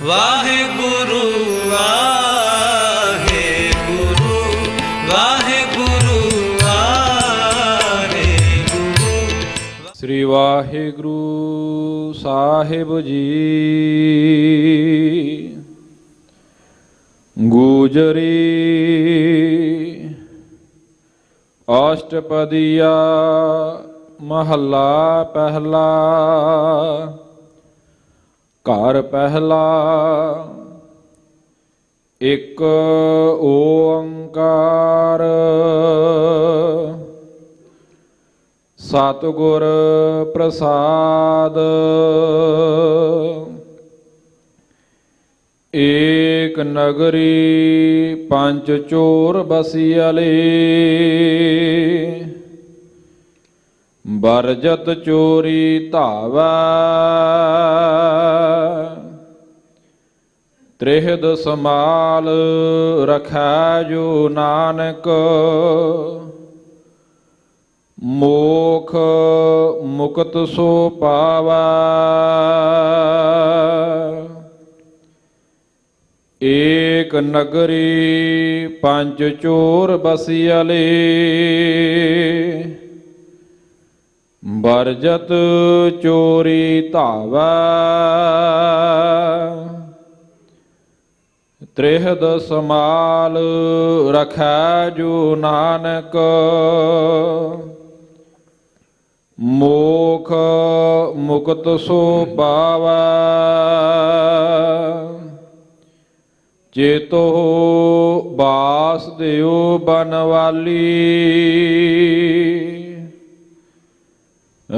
ਵਾਹਿਗੁਰੂ ਵਾਹਿਗੁਰੂ ਵਾਹਿਗੁਰੂ ਵਾਹਿਗੁਰੂ। ਸ੍ਰੀ ਵਾਹਿਗੁਰੂ ਸਾਹਿਬ ਜੀ। ਗੂਜਰੀ ਅਸ਼ਟਪਦੀਆ ਮਹੱਲਾ ਪਹਿਲਾ। ਘਰ ਪਹਿਲਾ। ਇੱਕ ਓੰਕਾਰ ਸਤਿਗੁਰ ਪ੍ਰਸਾਦ। ਏਕ ਨਗਰੀ ਪੰਜ ਚੋਰ ਬਸਿਆਲੇ। ਬਰਜਤ ਚੋਰੀ ਧਾਵੈ। ਤ੍ਰਿਹਦ ਸਮਾਲ ਰਖੈ ਜੋ ਨਾਨਕ। ਮੋਖ ਮੁਕਤ ਸੋ ਪਾਵੈ। ਏਕ ਨਗਰੀ ਪੰਜ ਚੋਰ ਬਸਿਆਲੇ। ਬਰਜਤ ਚੋਰੀ ਧਾਵੈ। ਤ੍ਰਿਹਦ ਸਮਾਲ ਰਖੈ ਜੋ ਨਾਨਕ। ਮੋਖ ਮੁਕਤ ਸੋ ਪਾਵੈ। ਚੇਤੋ ਬਾਸ ਦਿਓ ਬਨਵਾਲੀ।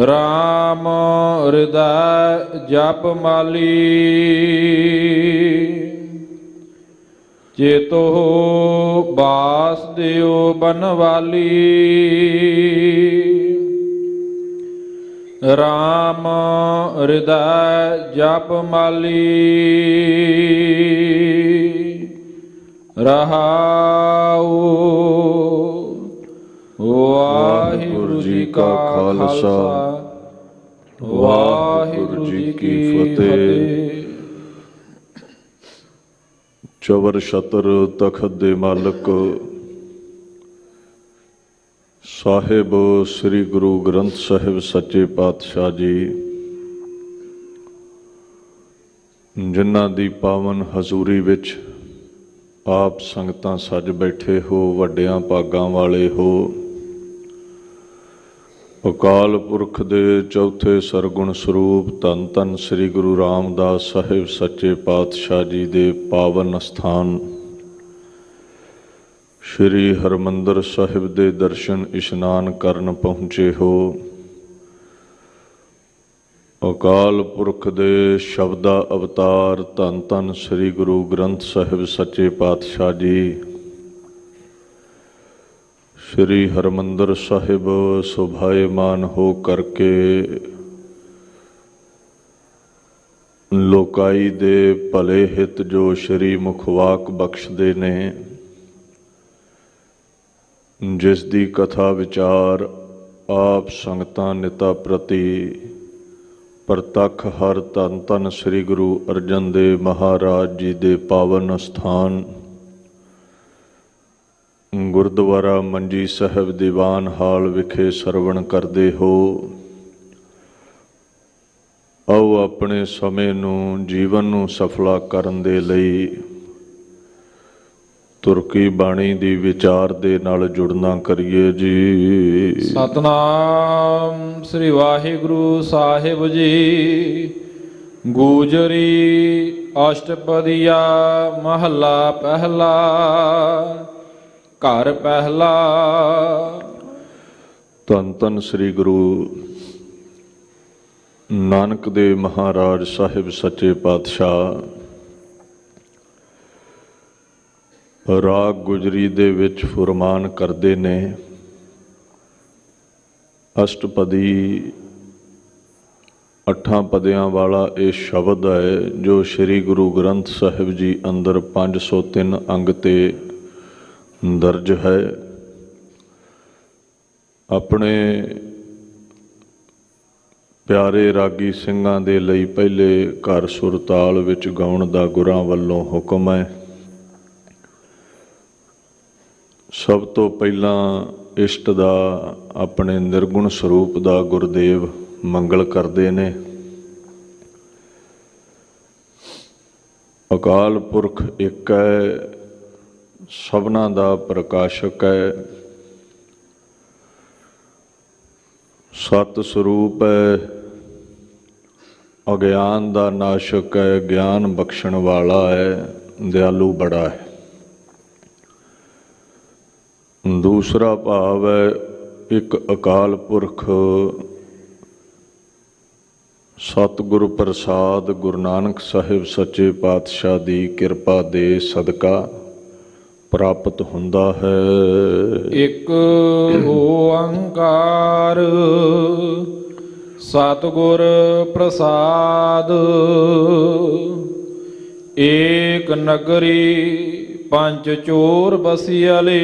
ਰਾਮ ਹਿਰਦੈ ਜਪ ਮਾਲੀ। ਚੇਤੋ ਬਾਸ ਦਿਓ ਬਨਵਾਲੀ। ਰਾਮ ਹਿਰਦੈ ਜਪ ਮਾਲੀ। ਰਹਾਉ। ਵਾਹਿਗੁਰੂ ਜੀ ਕਾ ਖਾਲਸਾ ਵਾਹਿਗੁਰੂ ਜੀ ਕੀ ਫਤਿਹ। ਚਵਰ ਛਤਰ ਤਖਤ ਦੇ ਮਾਲਕ ਸਾਹਿਬ ਸ੍ਰੀ ਗੁਰੂ ਗ੍ਰੰਥ ਸਾਹਿਬ ਸੱਚੇ ਪਾਤਸ਼ਾਹ ਜੀ, ਜਿਨ੍ਹਾਂ ਦੀ ਪਾਵਨ ਹਜ਼ੂਰੀ ਵਿੱਚ ਆਪ ਸੰਗਤਾਂ ਸੱਜ ਬੈਠੇ ਹੋ, ਵੱਡਿਆਂ ਭਾਗਾਂ ਵਾਲੇ ਹੋ। ਅਕਾਲ ਪੁਰਖ ਦੇ ਚੌਥੇ ਸਰਗੁਣ ਸਰੂਪ ਧੰਨ ਧੰਨ ਸ੍ਰੀ ਗੁਰੂ ਰਾਮਦਾਸ ਸਾਹਿਬ ਸੱਚੇ ਪਾਤਸ਼ਾਹ ਜੀ ਦੇ ਪਾਵਨ ਅਸਥਾਨ ਸ਼੍ਰੀ ਹਰਿਮੰਦਰ ਸਾਹਿਬ ਦੇ ਦਰਸ਼ਨ ਇਸ਼ਨਾਨ ਕਰਨ ਪਹੁੰਚੇ ਹੋ। ਅਕਾਲ ਪੁਰਖ ਦੇ ਸ਼ਬਦਾ ਅਵਤਾਰ ਧੰਨ ਧੰਨ ਸ੍ਰੀ ਗੁਰੂ ਗ੍ਰੰਥ ਸਾਹਿਬ ਸੱਚੇ ਪਾਤਸ਼ਾਹ ਜੀ ਸ਼੍ਰੀ ਹਰਿਮੰਦਰ ਸਾਹਿਬ ਸੁਭਾਏਮਾਨ ਹੋ ਕਰਕੇ ਲੋਕਾਈ ਦੇ ਭਲੇ ਹਿੱਤ ਜੋ ਸ਼੍ਰੀ ਮੁਖਵਾਕ ਬਖਸ਼ਦੇ ਨੇ, ਜਿਸ ਦੀ ਕਥਾ ਵਿਚਾਰ ਆਪ ਸੰਗਤਾਂ ਨਿਤਾ ਪ੍ਰਤੀ ਪ੍ਰਤੱਖ ਹਰ ਧੰਨ ਧੰਨ ਸ੍ਰੀ ਗੁਰੂ ਅਰਜਨ ਦੇਵ ਮਹਾਰਾਜ ਜੀ ਦੇ ਪਾਵਨ ਅਸਥਾਨ ਗੁਰਦੁਆਰਾ ਮੰਜੀ ਸਾਹਿਬ ਦੀਵਾਨ ਹਾਲ ਵਿਖੇ ਸਰਵਣ ਕਰਦੇ ਹੋ। ਆਓ ਆਪਣੇ ਸਮੇਂ ਨੂੰ, ਜੀਵਨ ਨੂੰ ਸਫਲਾ ਕਰਨ ਦੇ ਲਈ ਤੁਰਕੀ ਬਾਣੀ ਦੀ ਵਿਚਾਰ ਦੇ ਨਾਲ ਜੁੜਨਾ ਕਰੀਏ ਜੀ। ਸਤਨਾਮ ਸ੍ਰੀ ਵਾਹਿਗੁਰੂ ਸਾਹਿਬ ਜੀ। ਗੂਜਰੀ ਅਸ਼ਟਪਦੀਆ ਮਹੱਲਾ ਪਹਿਲਾ। ਘਰ ਪਹਿਲਾ। ਧੰਨ ਧੰਨ ਸ੍ਰੀ ਗੁਰੂ ਨਾਨਕ ਦੇਵ ਮਹਾਰਾਜ ਸਾਹਿਬ ਸੱਚੇ ਪਾਤਸ਼ਾਹ ਰਾਗ ਗੁਜਰੀ ਦੇ ਵਿੱਚ ਫੁਰਮਾਨ ਕਰਦੇ ਨੇ। ਅਸ਼ਟਪਦੀ 8 ਪਦਿਆਂ ਵਾਲਾ ਇਹ ਸ਼ਬਦ ਹੈ ਜੋ ਸ੍ਰੀ ਗੁਰੂ ਗ੍ਰੰਥ ਸਾਹਿਬ ਜੀ ਅੰਦਰ 503 ਅੰਗ ਤੇ ਦਰਜ ਹੈ। ਆਪਣੇ ਪਿਆਰੇ ਰਾਗੀ ਸਿੰਘਾਂ ਦੇ ਲਈ ਪਹਿਲੇ ਘਰ ਸੁਰਤਾਲ ਵਿੱਚ ਗਾਉਣ ਦਾ ਗੁਰਾਂ ਵੱਲੋਂ ਹੁਕਮ ਹੈ। ਸਭ ਤੋਂ ਪਹਿਲਾਂ ਇਸ਼ਟ ਦਾ, ਆਪਣੇ ਨਿਰਗੁਣ ਸਰੂਪ ਦਾ ਗੁਰਦੇਵ ਮੰਗਲ ਕਰਦੇ ਨੇ। ਅਕਾਲ ਪੁਰਖ ਇੱਕ ਹੈ, ਸਭਨਾਂ ਦਾ ਪ੍ਰਕਾਸ਼ਕ ਹੈ, ਸਤ ਸਰੂਪ ਹੈ, ਅਗਿਆਨ ਦਾ ਨਾਸ਼ਕ ਹੈ, ਗਿਆਨ ਬਖਸ਼ਣ ਵਾਲਾ ਹੈ, ਦਿਆਲੂ ਬੜਾ ਹੈ। ਦੂਸਰਾ ਭਾਵ ਹੈ ਇੱਕ ਅਕਾਲ ਪੁਰਖ ਸਤਿਗੁਰ ਪ੍ਰਸਾਦ ਗੁਰੂ ਨਾਨਕ ਸਾਹਿਬ ਸੱਚੇ ਪਾਤਸ਼ਾਹ ਦੀ ਕਿਰਪਾ ਦੇ ਸਦਕਾ ਪ੍ਰਾਪਤ ਹੁੰਦਾ ਹੈ। ਇੱਕ ਓੰਕਾਰ ਸਤਿਗੁਰ ਪ੍ਰਸਾਦ, ਏਕ ਨਗਰੀ ਪੰਜ ਚੋਰ ਬਸਿਆਲੇ,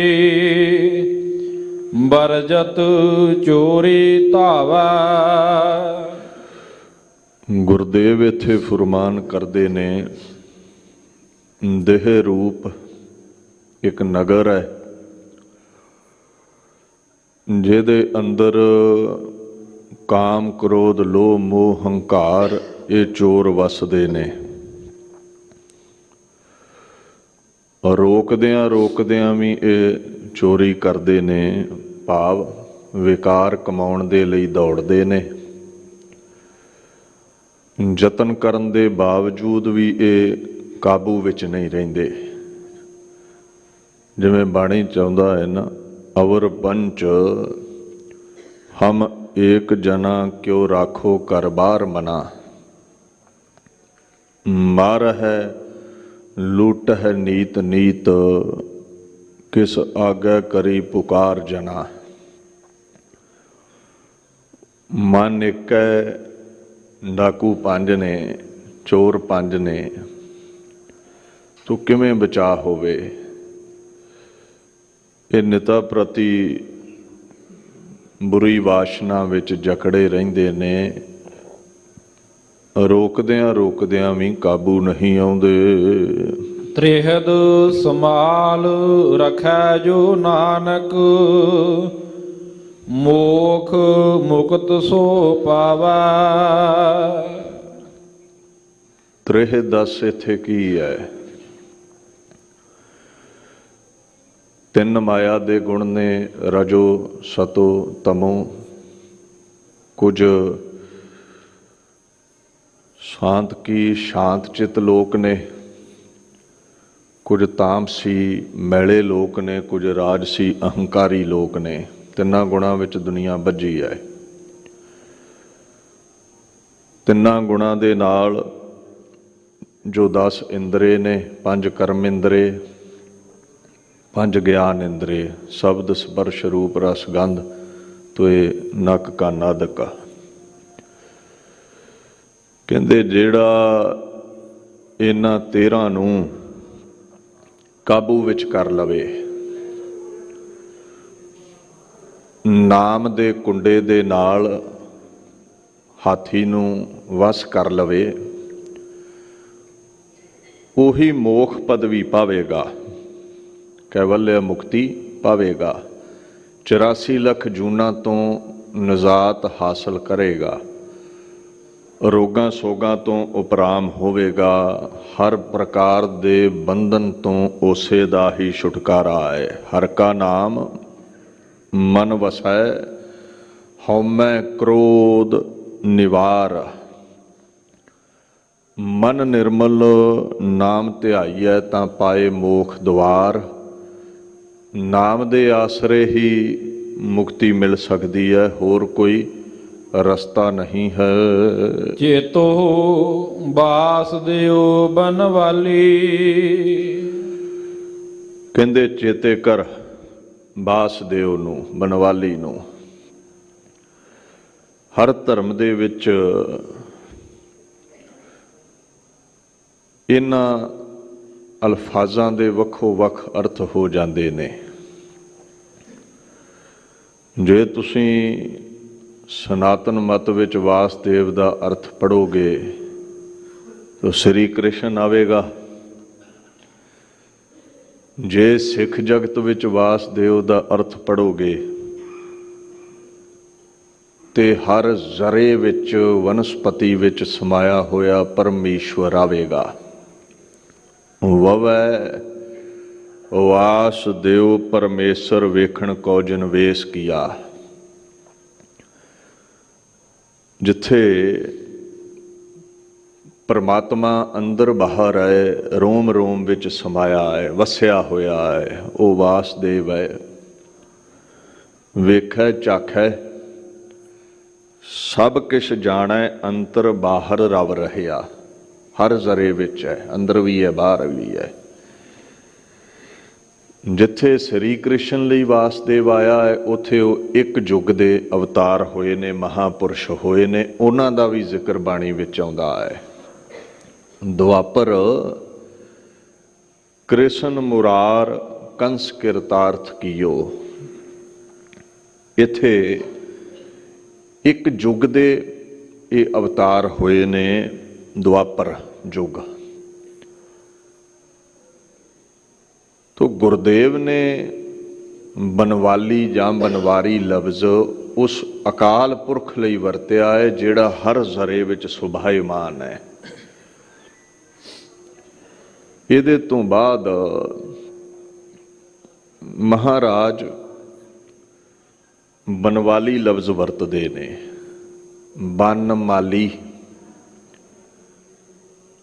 ਬਰਜਤ ਚੋਰੀ ਧਾਵਾ। ਗੁਰਦੇਵ ਇੱਥੇ ਫੁਰਮਾਨ ਕਰਦੇ ਨੇ, ਦੇਹ ਰੂਪ ਇੱਕ ਨਗਰ ਹੈ ਜਿਹਦੇ ਅੰਦਰ ਕਾਮ, ਕ੍ਰੋਧ, ਲੋਭ, ਮੋਹ, ਹੰਕਾਰ ਇਹ ਚੋਰ ਵਸਦੇ ਨੇ। ਰੋਕਦਿਆਂ ਰੋਕਦਿਆਂ ਵੀ ਇਹ ਚੋਰੀ ਕਰਦੇ ਨੇ, ਭਾਵ ਵਿਕਾਰ ਕਮਾਉਣ ਦੇ ਲਈ ਦੌੜਦੇ ਨੇ। ਯਤਨ ਕਰਨ ਦੇ ਬਾਵਜੂਦ ਵੀ ਇਹ ਕਾਬੂ ਵਿੱਚ ਨਹੀਂ ਰਹਿੰਦੇ। ਜਿਵੇਂ ਬਾਣੀ ਚਾਹੁੰਦਾ ਹੈ ਨਾ, ਅਵਰ ਪੰਚ ਹਮ ਏਕ ਜਨਾ ਕਿਉ ਰਾਖੋ ਕਰ ਬਾਰ ਮਨਾ, ਮਾਰ ਹੈ ਲੁੱਟ ਹੈ ਨੀਤ ਨੀਤ, ਕਿਸ ਆਗੇ ਕਰੀ ਪੁਕਾਰ ਜਨਾ। ਮਨ ਇੱਕ ਹੈ, ਡਾਕੂ ਪੰਜ ਨੇ, ਚੋਰ ਪੰਜ ਨੇ, ਤੂੰ ਕਿਵੇਂ ਬਚਾ ਹੋਵੇ। ਇਹ ਨਿਤਾ ਪ੍ਰਤੀ ਬੁਰੀ ਵਾਸ਼ਨਾ ਵਿੱਚ ਜਕੜੇ ਰਹਿੰਦੇ ਨੇ, ਰੋਕਦਿਆਂ ਰੋਕਦਿਆਂ ਵੀ ਕਾਬੂ ਨਹੀਂ ਆਉਂਦੇ। ਤ੍ਰਿਹਦ ਸਮਾਲ ਰਖੈ ਜੋ ਨਾਨਕ, ਮੋਖ ਮੁਕਤ ਸੋ ਪਾਵਾ। ਤ੍ਰਿਹ ਦਸ ਇੱਥੇ ਕੀ ਹੈ? ਤਿੰਨ ਮਾਇਆ ਦੇ ਗੁਣ ਨੇ, ਰਜੋ ਸਤੋ ਤਮੋ। ਕੁਝ ਸ਼ਾਂਤ ਕੀ ਸ਼ਾਂਤ ਚਿੱਤ ਲੋਕ ਨੇ, ਕੁਝ ਤਾਮਸੀ ਮੈਲੇ ਲੋਕ ਨੇ, ਕੁਝ ਰਾਜਸੀ ਅਹੰਕਾਰੀ ਲੋਕ ਨੇ। ਤਿੰਨਾਂ ਗੁਣਾਂ ਵਿੱਚ ਦੁਨੀਆ ਬੱਝੀ ਹੈ। ਤਿੰਨਾਂ ਗੁਣਾਂ ਦੇ ਨਾਲ ਜੋ 10 ਇੰਦਰੇ ਨੇ, 5 ਕਰਮ ਇੰਦਰੇ, 5 ਗਿਆਨ ਇੰਦਰੇ, ਸ਼ਬਦ ਸਪਰਸ਼ ਰੂਪ ਰਸ ਗੰਧ ਤੋਏ ਨੱਕ ਕੰਨ ਆਦਿਕ। ਕਹਿੰਦੇ ਜਿਹੜਾ ਇਹਨਾਂ 13 ਨੂੰ ਕਾਬੂ ਵਿੱਚ ਕਰ ਲਵੇ, ਨਾਮ ਦੇ ਕੁੰਡੇ ਦੇ ਨਾਲ ਹਾਥੀ ਨੂੰ ਵਸ ਕਰ ਲਵੇ, ਉਹੀ ਮੋਖ ਪਦਵੀ ਪਾਵੇਗਾ, ਕੈਵਲਯ ਮੁਕਤੀ ਪਾਵੇਗਾ, 84 ਲੱਖ ਜੂਨਾਂ ਤੋਂ ਨਿਜਾਤ ਹਾਸਲ ਕਰੇਗਾ, ਰੋਗਾਂ ਸੋਗਾਂ ਤੋਂ ਉਪਰਾਮ ਹੋਵੇਗਾ, ਹਰ ਪ੍ਰਕਾਰ ਦੇ ਬੰਧਨ ਤੋਂ ਉਸੇ ਦਾ ਹੀ ਛੁਟਕਾਰਾ ਹੈ। ਹਰ ਕਾ ਨਾਮ ਮਨ ਵਸੈ, ਹਉਮੈ ਕ੍ਰੋਧ ਨਿਵਾਰ। ਮਨ ਨਿਰਮਲ ਨਾਮ ਧਿਆਈਐ ਤਾਂ ਪਾਏ ਮੋਖ ਦੁਆਰ। ਨਾਮ ਦੇ ਆਸਰੇ ਹੀ ਮੁਕਤੀ ਮਿਲ ਸਕਦੀ ਹੈ, ਹੋਰ ਕੋਈ ਰਸਤਾ ਨਹੀਂ ਹੈ। ਚੇਤੋ ਵਾਸਦੇਵ ਬਨਵਾਲੀ, ਕਹਿੰਦੇ ਚੇਤੇ ਕਰ ਵਾਸਦੇਵ ਨੂੰ, ਬਨਵਾਲੀ ਨੂੰ। ਹਰ ਧਰਮ ਦੇ ਵਿੱਚ ਇਹਨਾਂ ਅਲਫਾਜ਼ਾਂ ਦੇ ਵੱਖੋ ਵੱਖ ਅਰਥ ਹੋ ਜਾਂਦੇ ਨੇ। ਜੇ ਤੁਸੀਂ ਸਨਾਤਨ ਮਤ ਵਿੱਚ ਵਾਸਦੇਵ ਦਾ ਅਰਥ ਪੜੋਗੇ ਤਾਂ ਸ੍ਰੀ ਕ੍ਰਿਸ਼ਨ ਆਵੇਗਾ। ਜੇ ਸਿੱਖ ਜਗਤ ਵਿੱਚ ਵਾਸਦੇਵ ਦਾ ਅਰਥ ਪੜੋਗੇ ਤੇ ਹਰ ਜ਼ਰੇ ਵਿੱਚ ਵਨਸਪਤੀ ਵਿੱਚ ਸਮਾਇਆ ਹੋਇਆ ਪਰਮੇਸ਼ਵਰ ਆਵੇਗਾ। ਵਵੈ ਵਾਸਦੇਵ ਪਰਮੇਸ਼ਰ ਵੇਖਣ ਕੋ ਜਿਨ ਵੇਸ ਕੀਆ। ਜਿੱਥੇ ਪਰਮਾਤਮਾ ਅੰਦਰ ਬਾਹਰ ਹੈ, ਰੋਮ ਰੋਮ ਵਿੱਚ ਸਮਾਇਆ ਹੈ, ਵਸਿਆ ਹੋਇਆ ਹੈ, ਉਹ ਵਾਸਦੇਵ ਹੈ। ਵੇਖੈ ਚਾਖੈ ਸਭ ਕਿਛ ਜਾਣੈ, ਅੰਤਰ ਬਾਹਰ ਰਵ ਰਹਿਆ। ਹਰ ਜ਼ਰੇ ਵਿੱਚ ਹੈ, ਅੰਦਰ ਵੀ ਹੈ, ਬਾਹਰ ਵੀ ਹੈ। ਜਿੱਥੇ ਸ੍ਰੀ ਕ੍ਰਿਸ਼ਨ ਲਈ ਵਾਸਦੇਵ ਆਇਆ ਹੈ, ਉੱਥੇ ਉਹ ਇੱਕ ਯੁੱਗ ਦੇ ਅਵਤਾਰ ਹੋਏ ਨੇ, ਮਹਾਂਪੁਰਸ਼ ਹੋਏ ਨੇ, ਉਹਨਾਂ ਦਾ ਵੀ ਜ਼ਿਕਰ ਬਾਣੀ ਵਿੱਚ ਆਉਂਦਾ ਹੈ। ਦੁਆਪਰ ਕ੍ਰਿਸ਼ਨ ਮੁਰਾਰ ਕੰਸ ਕਿਰਤਾਰਥ ਕੀਓ। ਇੱਥੇ ਇੱਕ ਯੁੱਗ ਦੇ ਇਹ ਅਵਤਾਰ ਹੋਏ ਨੇ, ਦੁਆਪਰ ਯੁੱਗ। ਤੋ ਗੁਰਦੇਵ ਨੇ ਬਨਵਾਲੀ ਜਾਂ ਬਨਵਾਰੀ ਲਫ਼ਜ਼ ਉਸ ਅਕਾਲ ਪੁਰਖ ਲਈ ਵਰਤਿਆ ਹੈ ਜਿਹੜਾ ਹਰ ਜ਼ਰੇ ਵਿੱਚ ਸੁਭਾਇਮਾਨ ਹੈ। ਇਹਦੇ ਤੋਂ ਬਾਅਦ ਮਹਾਰਾਜ ਬਨਵਾਲੀ ਲਫ਼ਜ਼ ਵਰਤਦੇ ਨੇ। ਬਨ ਮਾਲੀ,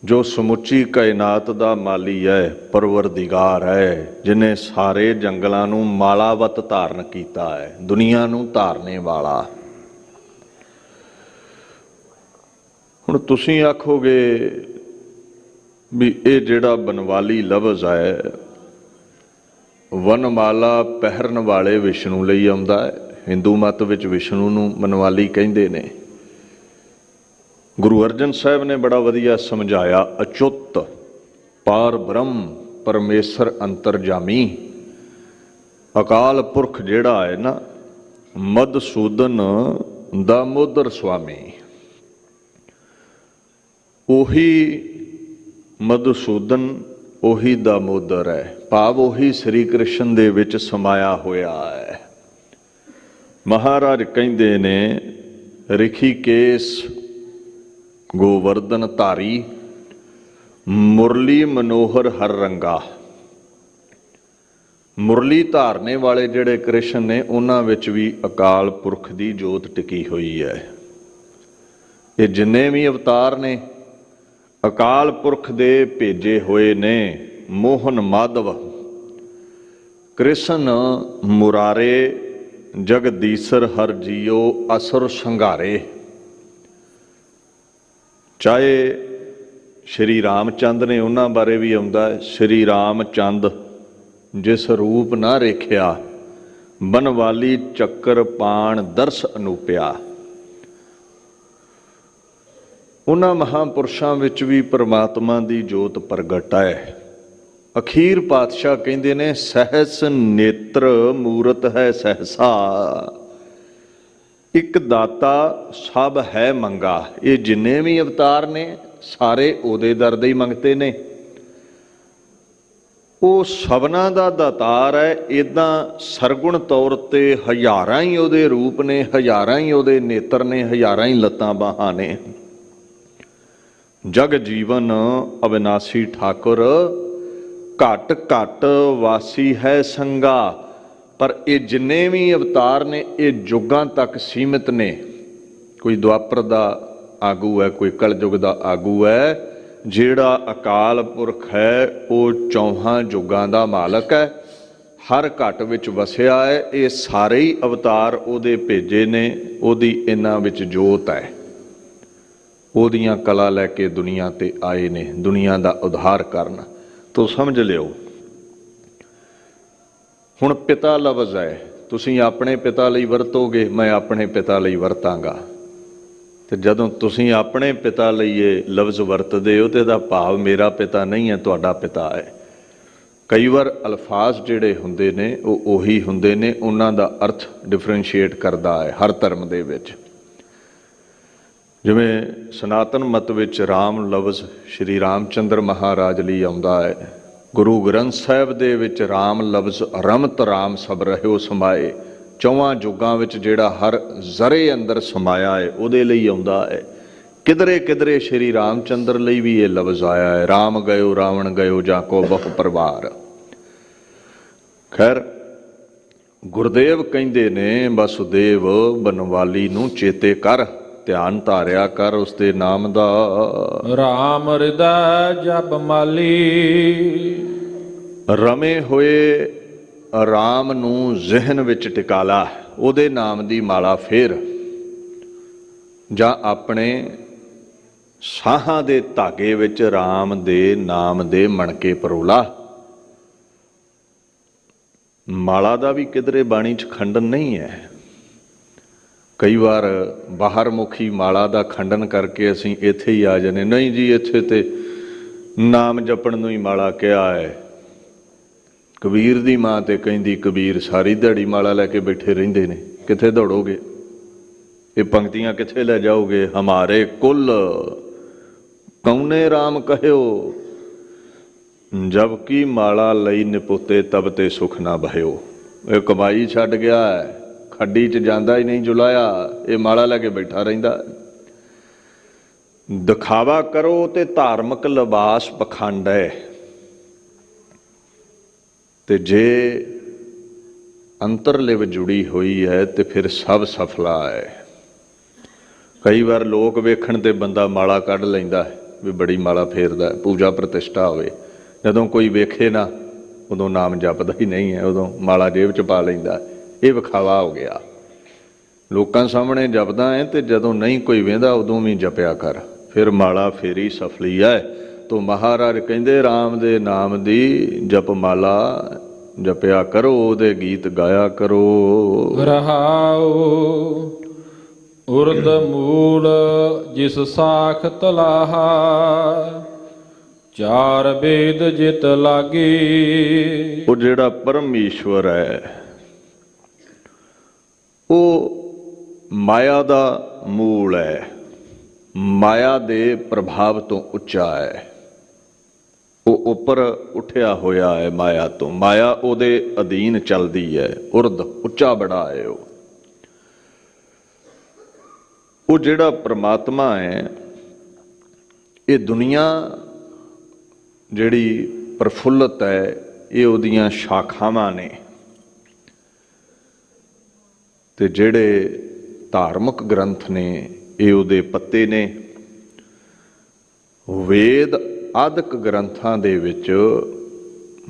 ਜੋ ਸਮੁੱਚੀ ਕਾਇਨਾਤ ਦਾ ਮਾਲੀ ਹੈ, ਪਰਵਰਦਿਗਾਰ ਹੈ, ਜਿਹਨੇ ਸਾਰੇ ਜੰਗਲਾਂ ਨੂੰ ਮਾਲਾਵਤ ਧਾਰਨ ਕੀਤਾ ਹੈ, ਦੁਨੀਆ ਨੂੰ ਧਾਰਨੇ ਵਾਲਾ। ਹੁਣ ਤੁਸੀਂ ਆਖੋਗੇ ਵੀ ਇਹ ਜਿਹੜਾ ਬਨਵਾਲੀ ਲਫ਼ਜ਼ ਹੈ, ਵਨਮਾਲਾ ਪਹਿਰਨ ਵਾਲੇ ਵਿਸ਼ਨੂੰ ਲਈ ਆਉਂਦਾ ਹੈ। ਹਿੰਦੂ ਮਤ ਵਿੱਚ ਵਿਸ਼ਨੂੰ ਨੂੰ ਬਨਵਾਲੀ ਕਹਿੰਦੇ ਨੇ। ਗੁਰੂ ਅਰਜਨ ਸਾਹਿਬ ਨੇ ਬੜਾ ਵਧੀਆ ਸਮਝਾਇਆ, ਅਚੁੱਤ ਪਾਰ ਬ੍ਰਹਮ ਪਰਮੇਸ਼ਰ ਅੰਤਰਜਾਮੀ। ਅਕਾਲ ਪੁਰਖ ਜਿਹੜਾ ਹੈ ਨਾ, ਮਧੂਸੂਦਨ ਦਾਮੋਦਰ ਸੁਆਮੀ, ਉਹੀ ਮਧੂਸੂਦਨ, ਉਹੀ ਦਾਮੋਦਰ ਹੈ। ਭਾਵ ਉਹੀ ਸ੍ਰੀ ਕ੍ਰਿਸ਼ਨ ਦੇ ਵਿੱਚ ਸਮਾਇਆ ਹੋਇਆ ਹੈ। ਮਹਾਰਾਜ ਕਹਿੰਦੇ ਨੇ, ਰਿਖੀਕੇਸ ਗੋਵਰਧਨ ਧਾਰੀ, ਮੁਰਲੀ ਮਨੋਹਰ ਹਰ ਰੰਗਾ। ਮੁਰਲੀ ਧਾਰਨੇ ਵਾਲੇ ਜਿਹੜੇ ਕ੍ਰਿਸ਼ਨ ਨੇ, ਉਹਨਾਂ ਵਿੱਚ ਵੀ ਅਕਾਲ ਪੁਰਖ ਦੀ ਜੋਤ ਟਿਕੀ ਹੋਈ ਹੈ। ਇਹ ਜਿੰਨੇ ਵੀ ਅਵਤਾਰ ਨੇ ਅਕਾਲ ਪੁਰਖ ਦੇ ਭੇਜੇ ਹੋਏ ਨੇ। ਮੋਹਨ ਮਾਧਵ, ਕ੍ਰਿਸ਼ਨ ਮੁਰਾਰੇ, ਜਗਦੀਸਰ ਹਰ ਜੀਓ, ਅਸੁਰ ਸੰਘਾਰੇ। ਚਾਹੇ ਸ਼੍ਰੀ ਰਾਮਚੰਦ ਨੇ, ਉਹਨਾਂ ਬਾਰੇ ਵੀ ਆਉਂਦਾ ਹੈ, ਸ਼੍ਰੀ ਰਾਮਚੰਦ ਜਿਸ ਰੂਪ ਨਾ ਰੇਖਿਆ, ਬਨਵਾਲੀ ਚੱਕਰ ਪਾਣ ਦਰਸ ਅਨੂਪਿਆ। ਉਹਨਾਂ ਮਹਾਂਪੁਰਸ਼ਾਂ ਵਿੱਚ ਵੀ ਪਰਮਾਤਮਾ ਦੀ ਜੋਤ ਪ੍ਰਗਟ ਹੈ। ਅਖੀਰ ਪਾਤਸ਼ਾਹ ਕਹਿੰਦੇ ਨੇ, ਸਹਿਸ ਨੇਤਰ ਮੂਰਤ ਹੈ ਸਹਿਸਾ। ਇੱਕ ਦਾਤਾ ਸਭ ਹੈ ਮੰਗਾ। ਇਹ ਜਿੰਨੇ ਵੀ ਅਵਤਾਰ ਨੇ ਸਾਰੇ ਉਹਦੇ ਦਰ ਦੇ ਹੀ ਮੰਗਤੇ ਨੇ। ਉਹ ਸਭਨਾਂ ਦਾ ਦਾਤਾਰ ਹੈ। ਇੱਦਾਂ ਸਰਗੁਣ ਤੌਰ ਤੇ ਹਜ਼ਾਰਾਂ ਹੀ ਉਹਦੇ ਰੂਪ ਨੇ, ਹਜ਼ਾਰਾਂ ਹੀ ਉਹਦੇ ਨੇਤਰ ਨੇ, ਹਜ਼ਾਰਾਂ ਹੀ ਲੱਤਾਂ ਬਾਹਾਂ ਨੇ। ਜਗ ਜੀਵਨ ਅਵਿਨਾਸੀ ਠਾਕੁਰ, ਘਟ ਘਟ ਵਾਸੀ ਹੈ ਸੰਗਾ। ਪਰ ਇਹ ਜਿੰਨੇ ਵੀ ਅਵਤਾਰ ਨੇ ਇਹ ਯੁੱਗਾਂ ਤੱਕ ਸੀਮਿਤ ਨੇ। ਕੋਈ ਦੁਆਪਰ ਦਾ ਆਗੂ ਹੈ, ਕੋਈ ਕਲਯੁਗ ਦਾ ਆਗੂ ਹੈ। ਜਿਹੜਾ ਅਕਾਲ ਪੁਰਖ ਹੈ ਉਹ ਚੌਹਾਂ ਯੁੱਗਾਂ ਦਾ ਮਾਲਕ ਹੈ, ਹਰ ਘਟ ਵਿੱਚ ਵਸਿਆ ਹੈ। ਇਹ ਸਾਰੇ ਹੀ ਅਵਤਾਰ ਉਹਦੇ ਭੇਜੇ ਨੇ, ਉਹਦੀ ਇਹਨਾਂ ਵਿੱਚ ਜੋਤ ਹੈ। ਉਹਦੀਆਂ ਕਲਾ ਲੈ ਕੇ ਦੁਨੀਆ ਤੇ ਆਏ ਨੇ, ਦੁਨੀਆ ਦਾ ਉਧਾਰ ਕਰਨ। ਤੋ ਸਮਝ ਲਿਓ, ਹੁਣ ਪਿਤਾ ਲਫ਼ਜ਼ ਹੈ, ਤੁਸੀਂ ਆਪਣੇ ਪਿਤਾ ਲਈ ਵਰਤੋਗੇ, ਮੈਂ ਆਪਣੇ ਪਿਤਾ ਲਈ ਵਰਤਾਂਗਾ। ਤੇ ਜਦੋਂ ਤੁਸੀਂ ਆਪਣੇ ਪਿਤਾ ਲਈ ਇਹ ਲਫ਼ਜ਼ ਵਰਤਦੇ ਹੋ ਤੇ ਇਹਦਾ ਭਾਵ ਮੇਰਾ ਪਿਤਾ ਨਹੀਂ ਹੈ, ਤੁਹਾਡਾ ਪਿਤਾ ਹੈ। ਕਈ ਵਾਰ ਅਲਫਾਜ਼ ਜਿਹੜੇ ਹੁੰਦੇ ਨੇ ਉਹ ਉਹੀ ਹੁੰਦੇ ਨੇ, ਉਹਨਾਂ ਦਾ ਅਰਥ ਡਿਫਰੈਂਸ਼ੀਏਟ ਕਰਦਾ ਹੈ ਹਰ ਧਰਮ ਦੇ ਵਿੱਚ। ਜਿਵੇਂ ਸਨਾਤਨ ਮਤ ਵਿੱਚ ਰਾਮ ਲਫ਼ਜ਼ ਸ਼੍ਰੀ ਰਾਮਚੰਦਰ ਮਹਾਰਾਜ ਲਈ ਆਉਂਦਾ ਹੈ, ਗੁਰੂ ਗ੍ਰੰਥ ਸਾਹਿਬ ਦੇ ਵਿੱਚ ਰਾਮ ਲਫ਼ਜ਼ ਰਮਤ ਰਾਮ ਸਭ ਰਹਿਓ ਸਮਾਏ, ਚੌਵਾਂ ਯੁੱਗਾਂ ਵਿੱਚ ਜਿਹੜਾ ਹਰ ਜ਼ਰੇ ਅੰਦਰ ਸਮਾਇਆ ਹੈ ਉਹਦੇ ਲਈ ਆਉਂਦਾ ਹੈ। ਕਿਧਰੇ ਕਿਧਰੇ ਸ਼੍ਰੀ ਰਾਮਚੰਦਰ ਲਈ ਵੀ ਇਹ ਲਫ਼ਜ਼ ਆਇਆ ਹੈ, ਰਾਮ ਗਇਓ ਰਾਵਣ ਗਇਓ ਜਾਂ ਕੋ ਬਹੁ ਪਰਿਵਾਰ। ਖੈਰ ਗੁਰਦੇਵ ਕਹਿੰਦੇ ਨੇ ਵਸੁਦੇਵ ਬਨਵਾਲੀ ਨੂੰ ਚੇਤੇ ਕਰ, ਧਿਆਨ ਧਾਰਿਆ ਕਰ ਉਸਦੇ ਨਾਮ ਦਾ। ਰਾਮ ਹਿਰਦੈ ਜਪ ਮਾਲੀ, ਰਮੇ ਹੋਏ ਰਾਮ ਨੂੰ ਜ਼ਿਹਨ ਵਿੱਚ ਟਿਕਾ ਲਾ, ਉਹਦੇ ਨਾਮ ਦੀ ਮਾਲਾ ਫੇਰ, ਜਾਂ ਆਪਣੇ ਸਾਹਾਂ ਦੇ ਧਾਗੇ ਵਿੱਚ ਰਾਮ ਦੇ ਨਾਮ ਦੇ ਮਣਕੇ ਪਰੋਲਾ। ਮਾਲਾ ਦਾ ਵੀ ਕਿਧਰੇ ਬਾਣੀ 'ਚ ਖੰਡਨ ਨਹੀਂ ਹੈ। ਕਈ ਵਾਰ ਬਾਹਰ ਮੁਖੀ ਮਾਲਾ ਦਾ ਖੰਡਨ ਕਰਕੇ ਅਸੀਂ ਇੱਥੇ ਹੀ ਆ ਜਾਂਦੇ, ਨਹੀਂ ਜੀ ਇੱਥੇ ਤੇ ਨਾਮ ਜਪਣ ਨੂੰ ਹੀ ਮਾਲਾ ਕਿਹਾ ਹੈ। ਕਬੀਰ ਦੀ ਮਾਂ ਤੇ ਕਹਿੰਦੀ ਕਬੀਰ ਸਾਰੀ ਦਿਹਾੜੀ ਮਾਲਾ ਲੈ ਕੇ ਬੈਠੇ ਰਹਿੰਦੇ ਨੇ, ਕਿੱਥੇ ਦੌੜੋਗੇ? ਇਹ ਪੰਕਤੀਆਂ ਕਿੱਥੇ ਲੈ ਜਾਓਗੇ? ਹਮਾਰੇ ਕੁਲ ਕੌਨੇ ਰਾਮ ਕਹਿਓ, ਜਬ ਕੀ ਮਾਲਾ ਲਈ ਨਿਪੁੱਤੇ ਤਬ ਤੇ ਸੁਖ ਨਾ ਭਇਓ। ਇਹ ਕਮਾਈ ਛੱਡ ਗਿਆ ਹੈ, ਖੱਡੀ 'ਚ ਜਾਂਦਾ ਹੀ ਨਹੀਂ ਜੁਲਾਇਆ, ਇਹ ਮਾਲਾ ਲੈ ਕੇ ਬੈਠਾ ਰਹਿੰਦਾ। ਦਿਖਾਵਾ ਕਰੋ ਤੇ ਧਾਰਮਿਕ ਲਿਬਾਸ ਪਖੰਡ ਹੈ, ਤੇ ਜੇ ਅੰਤਰਲਿਵ ਜੁੜੀ ਹੋਈ ਹੈ ਤੇ ਫਿਰ ਸਭ ਸਫਲਾ ਹੈ। ਕਈ ਵਾਰ ਲੋਕ ਵੇਖਣ ਤੇ ਬੰਦਾ ਮਾਲਾ ਕੱਢ ਲੈਂਦਾ ਹੈ ਵੀ ਬੜੀ ਮਾਲਾ ਫੇਰਦਾ, ਪੂਜਾ ਪ੍ਰਤਿਸ਼ਠਾ ਹੋਵੇ, ਜਦੋਂ ਕੋਈ ਵੇਖੇ ਨਾ ਉਦੋਂ ਨਾਮ ਜਪਦਾ ਹੀ ਨਹੀਂ ਹੈ, ਉਦੋਂ ਮਾਲਾ ਜੇਬ 'ਚ ਪਾ ਲੈਂਦਾ। ਇਹ ਵਿਖਾਵਾ ਹੋ ਗਿਆ। ਲੋਕਾਂ ਸਾਹਮਣੇ ਜਪਦਾ ਹੈ ਤੇ ਜਦੋਂ ਨਹੀਂ ਕੋਈ ਵੇਂਦਾ ਉਦੋਂ ਵੀ ਜਪਿਆ ਕਰ, ਫਿਰ ਮਾਲਾ ਫੇਰੀ ਸਫਲੀ ਹੈ। ਤੋ ਮਹਾਰਾਜ ਕਹਿੰਦੇ ਰਾਮ ਦੇ ਨਾਮ ਦੀ ਜਪ ਮਾਲਾ ਜਪਿਆ ਕਰੋ, ਉਹਦੇ ਗੀਤ ਗਾਇਆ ਕਰੋ। ਰਹਾਉ ਉਰਦ ਮੂਲ ਜਿਸ ਸਾਖ ਤਲਾਹਾ, ਚਾਰ ਵੇਦ ਜਿਤ ਲਾਗੀ। ਉਹ ਜਿਹੜਾ ਪਰਮੇਸ਼ਵਰ ਹੈ ਉਹ ਮਾਇਆ ਦਾ ਮੂਲ ਹੈ, ਮਾਇਆ ਦੇ ਪ੍ਰਭਾਵ ਤੋਂ ਉੱਚਾ ਹੈ, ਉਹ ਉੱਪਰ ਉੱਠਿਆ ਹੋਇਆ ਹੈ ਮਾਇਆ ਤੋਂ, ਮਾਇਆ ਉਹਦੇ ਅਧੀਨ ਚੱਲਦੀ ਹੈ। ਉਰਦ ਉੱਚਾ ਬੜਾ ਹੈ ਉਹ ਜਿਹੜਾ ਪ੍ਰਮਾਤਮਾ ਹੈ। ਇਹ ਦੁਨੀਆ ਜਿਹੜੀ ਪ੍ਰਫੁੱਲਤ ਹੈ ਇਹ ਉਹਦੀਆਂ ਸ਼ਾਖਾਵਾਂ ਨੇ, ਤੇ ਜਿਹੜੇ ਧਾਰਮਿਕ ਗ੍ਰੰਥ ਨੇ ਇਹ ਉਹਦੇ ਪੱਤੇ ਨੇ। ਵੇਦ ਆਦਿਕ ਗ੍ਰੰਥਾਂ ਦੇ ਵਿੱਚ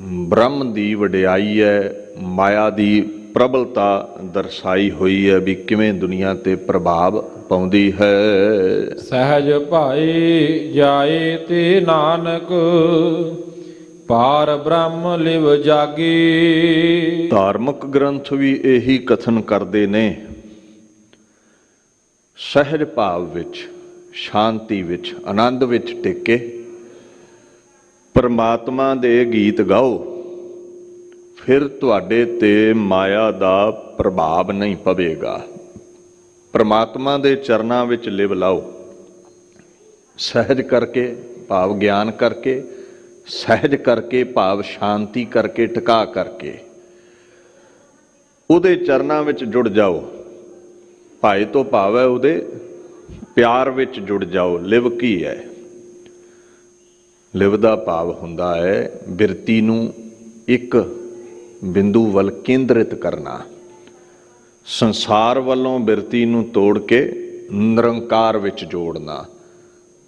ਬ੍ਰਹਮ ਦੀ ਵਡਿਆਈ ਹੈ, ਮਾਇਆ ਦੀ ਪ੍ਰਬਲਤਾ ਦਰਸਾਈ ਹੋਈ ਹੈ ਵੀ ਕਿਵੇਂ ਦੁਨੀਆ ਤੇ ਪ੍ਰਭਾਵ ਪਾਉਂਦੀ ਹੈ। ਸਹਿਜ ਭਾਈ ਜਾਏ ਤੇ ਨਾਨਕ, ਪਾਰ ਬ੍ਰਹਮ ਲਿਵ ਜਾਗੀ। ਧਾਰਮਿਕ ਗ੍ਰੰਥ ਵੀ ਇਹੀ ਕਥਨ ਕਰਦੇ ਨੇ, ਸਹਿਜ ਭਾਵ ਵਿੱਚ, ਸ਼ਾਂਤੀ ਵਿੱਚ, ਆਨੰਦ ਵਿੱਚ ਟਿਕੇ ਪਰਮਾਤਮਾ ਦੇ ਗੀਤ ਗਾਓ, ਫਿਰ ਤੁਹਾਡੇ ਤੇ ਮਾਇਆ ਦਾ ਪ੍ਰਭਾਵ ਨਹੀਂ ਪਵੇਗਾ। ਪਰਮਾਤਮਾ ਦੇ ਚਰਨਾਂ ਵਿੱਚ ਲਿਵ ਲਾਓ, ਸਹਿਜ ਕਰਕੇ ਭਾਵ ਗਿਆਨ ਕਰਕੇ, ਸਹਿਜ ਕਰਕੇ ਭਾਵ ਸ਼ਾਂਤੀ ਕਰਕੇ, ਟਿਕਾ ਕਰਕੇ ਉਹਦੇ ਚਰਨਾਂ ਵਿੱਚ ਜੁੜ ਜਾਓ। ਭਾਏ ਤੋਂ ਭਾਵ ਹੈ ਉਹਦੇ ਪਿਆਰ ਵਿੱਚ ਜੁੜ ਜਾਓ। ਲਿਵ ਕੀ ਹੈ? ਲਿਵ ਦਾ ਭਾਵ ਹੁੰਦਾ ਹੈ ਬਿਰਤੀ ਨੂੰ ਇੱਕ ਬਿੰਦੂ ਵੱਲ ਕੇਂਦਰਿਤ ਕਰਨਾ, ਸੰਸਾਰ ਵੱਲੋਂ ਬਿਰਤੀ ਨੂੰ ਤੋੜ ਕੇ ਨਿਰੰਕਾਰ ਵਿੱਚ ਜੋੜਨਾ।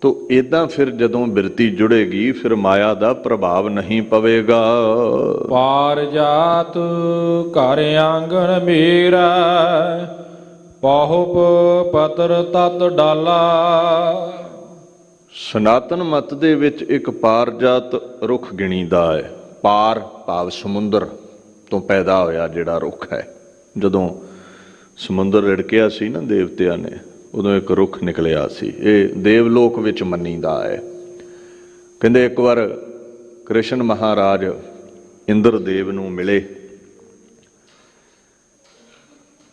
ਤੋ ਇੱਦਾਂ ਫਿਰ ਜਦੋਂ ਬਿਰਤੀ ਜੁੜੇਗੀ ਫਿਰ ਮਾਇਆ ਦਾ ਪ੍ਰਭਾਵ ਨਹੀਂ ਪਵੇਗਾ। ਪਾਰ ਜਾਤ ਘਰ ਆਂਗਣ ਮੇਰਾ, ਪਾਹੁਪ ਪਤਰ ਤਤ ਡਾਲਾ। ਸਨਾਤਨ ਮਤ ਦੇ ਵਿੱਚ ਇੱਕ ਪਾਰਜਾਤ ਰੁੱਖ ਗਿਣੀਦਾ ਹੈ। ਪਾਰ ਭਾਵ ਸਮੁੰਦਰ ਤੋਂ ਪੈਦਾ ਹੋਇਆ ਜਿਹੜਾ ਰੁੱਖ ਹੈ। ਜਦੋਂ ਸਮੁੰਦਰ ਰਿੜਕਿਆ ਸੀ ਨਾ ਦੇਵਤਿਆਂ ਨੇ, ਉਦੋਂ ਇੱਕ ਰੁੱਖ ਨਿਕਲਿਆ ਸੀ। ਇਹ ਦੇਵਲੋਕ ਵਿੱਚ ਮੰਨੀਦਾ ਹੈ। ਕਹਿੰਦੇ ਇੱਕ ਵਾਰ ਕ੍ਰਿਸ਼ਨ ਮਹਾਰਾਜ ਇੰਦਰ ਦੇਵ ਨੂੰ ਮਿਲੇ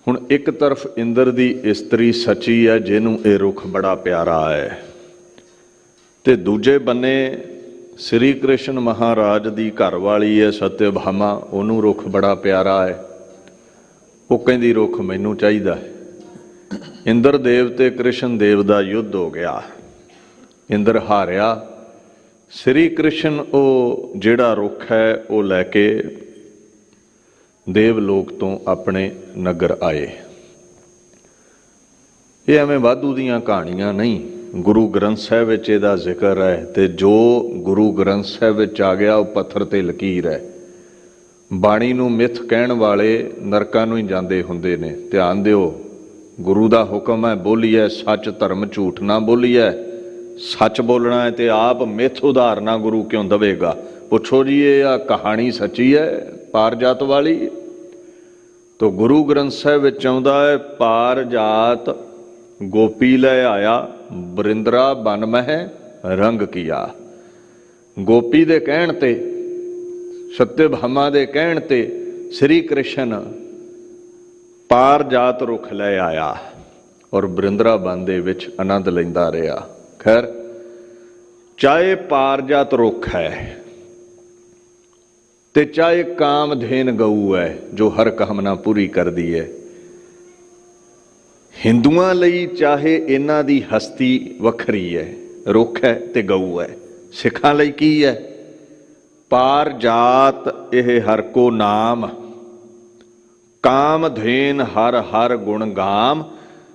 ਹੁਣ ਇੱਕ ਤਰਫ ਇੰਦਰ ਦੀ ਇਸਤਰੀ ਸੱਚੀ ਹੈ ਜਿਹਨੂੰ ਇਹ ਰੁੱਖ ਬੜਾ ਪਿਆਰਾ ਹੈ, ਤੇ ਦੂਜੇ ਬੰਨੇ ਸ੍ਰੀ ਕ੍ਰਿਸ਼ਨ ਮਹਾਰਾਜ ਦੀ ਘਰਵਾਲੀ ਹੈ ਸਤਿਅਭਾਮਾ, ਉਹਨੂੰ ਰੁੱਖ ਬੜਾ ਪਿਆਰਾ ਹੈ। ਉਹ ਕਹਿੰਦੀ ਰੁੱਖ ਮੈਨੂੰ ਚਾਹੀਦਾ ਹੈ। ਇੰਦਰ ਦੇਵ ਤੇ ਕ੍ਰਿਸ਼ਨ ਦੇਵ ਦਾ ਯੁੱਧ ਹੋ ਗਿਆ, ਇੰਦਰ ਹਾਰਿਆ। ਸ੍ਰੀ ਕ੍ਰਿਸ਼ਨ ਉਹ ਜਿਹੜਾ ਰੁੱਖ ਹੈ ਉਹ ਲੈ ਕੇ ਦੇਵ ਲੋਕ ਤੋਂ ਆਪਣੇ ਨਗਰ ਆਏ। ਇਹ ਐਵੇਂ ਵਾਧੂ ਦੀਆਂ ਕਹਾਣੀਆਂ ਨਹੀਂ, ਗੁਰੂ ਗ੍ਰੰਥ ਸਾਹਿਬ ਵਿੱਚ ਇਹਦਾ ਜ਼ਿਕਰ ਹੈ, ਤੇ ਜੋ ਗੁਰੂ ਗ੍ਰੰਥ ਸਾਹਿਬ ਵਿੱਚ ਆ ਗਿਆ ਉਹ ਪੱਥਰ ਤੇ ਲਕੀਰ ਹੈ। ਬਾਣੀ ਨੂੰ ਮਿੱਥ ਕਹਿਣ ਵਾਲੇ ਨਰਕਾਂ ਨੂੰ ਹੀ ਜਾਂਦੇ ਹੁੰਦੇ ਨੇ। ਧਿਆਨ ਦਿਓ, ਗੁਰੂ ਦਾ ਹੁਕਮ ਹੈ ਬੋਲੀਏ ਸੱਚ ਧਰਮ ਝੂਠ ਨਾ ਬੋਲੀਏ। ਸੱਚ ਬੋਲਣਾ ਹੈ ਤੇ ਆਪ ਮਿੱਥ ਉਦਾਹਰਨਾ ਗੁਰੂ ਕਿਉਂ ਦਵੇਗਾ? ਪੁੱਛੋ ਜੀ ਇਹ ਆ ਕਹਾਣੀ ਸੱਚੀ ਹੈ ਪਾਰਜਾਤ ਵਾਲੀ? ਤੋ ਗੁਰੂ ਗ੍ਰੰਥ ਸਾਹਿਬ ਵਿੱਚ ਆਉਂਦਾ ਹੈ ਪਾਰਜਾਤ ਗੋਪੀ ਲੈ ਆਇਆ ਬਰਿੰਦਰਾ ਬਨ ਮਹਿ ਰੰਗ ਕੀਆ। ਗੋਪੀ ਦੇ ਕਹਿਣ ਤੇ, ਸਤਿਅਭਾਮਾ ਦੇ ਕਹਿਣ ਤੇ ਸ੍ਰੀ ਕ੍ਰਿਸ਼ਨ ਪਾਰਜਾਤ ਰੁੱਖ ਲੈ ਆਇਆ ਔਰ ਬਰਿੰਦਰਾਬਨ ਦੇ ਵਿੱਚ ਆਨੰਦ ਲੈਂਦਾ ਰਿਹਾ। ਖੈਰ, ਚਾਹੇ ਪਾਰਜਾਤ ਰੁੱਖ ਹੈ ਤੇ ਚਾਹੇ ਕਾਮਧੇਨ ਗਊ ਹੈ ਜੋ ਹਰ ਕਾਮਨਾ ਪੂਰੀ ਕਰਦੀ ਹੈ, ਹਿੰਦੂਆਂ ਲਈ ਚਾਹੇ ਇਹਨਾਂ ਦੀ ਹਸਤੀ ਵੱਖਰੀ ਹੈ, ਰੁੱਖ ਹੈ ਤੇ ਗਊ ਹੈ। ਸਿੱਖਾਂ ਲਈ ਕੀ ਹੈ? ਪਾਰਜਾਤ ਇਹ ਹਰ ਕੋ ਨਾਮ, ਕਾਮਧੇਨ ਹਰ ਹਰ ਗੁਣ ਗਾਮ।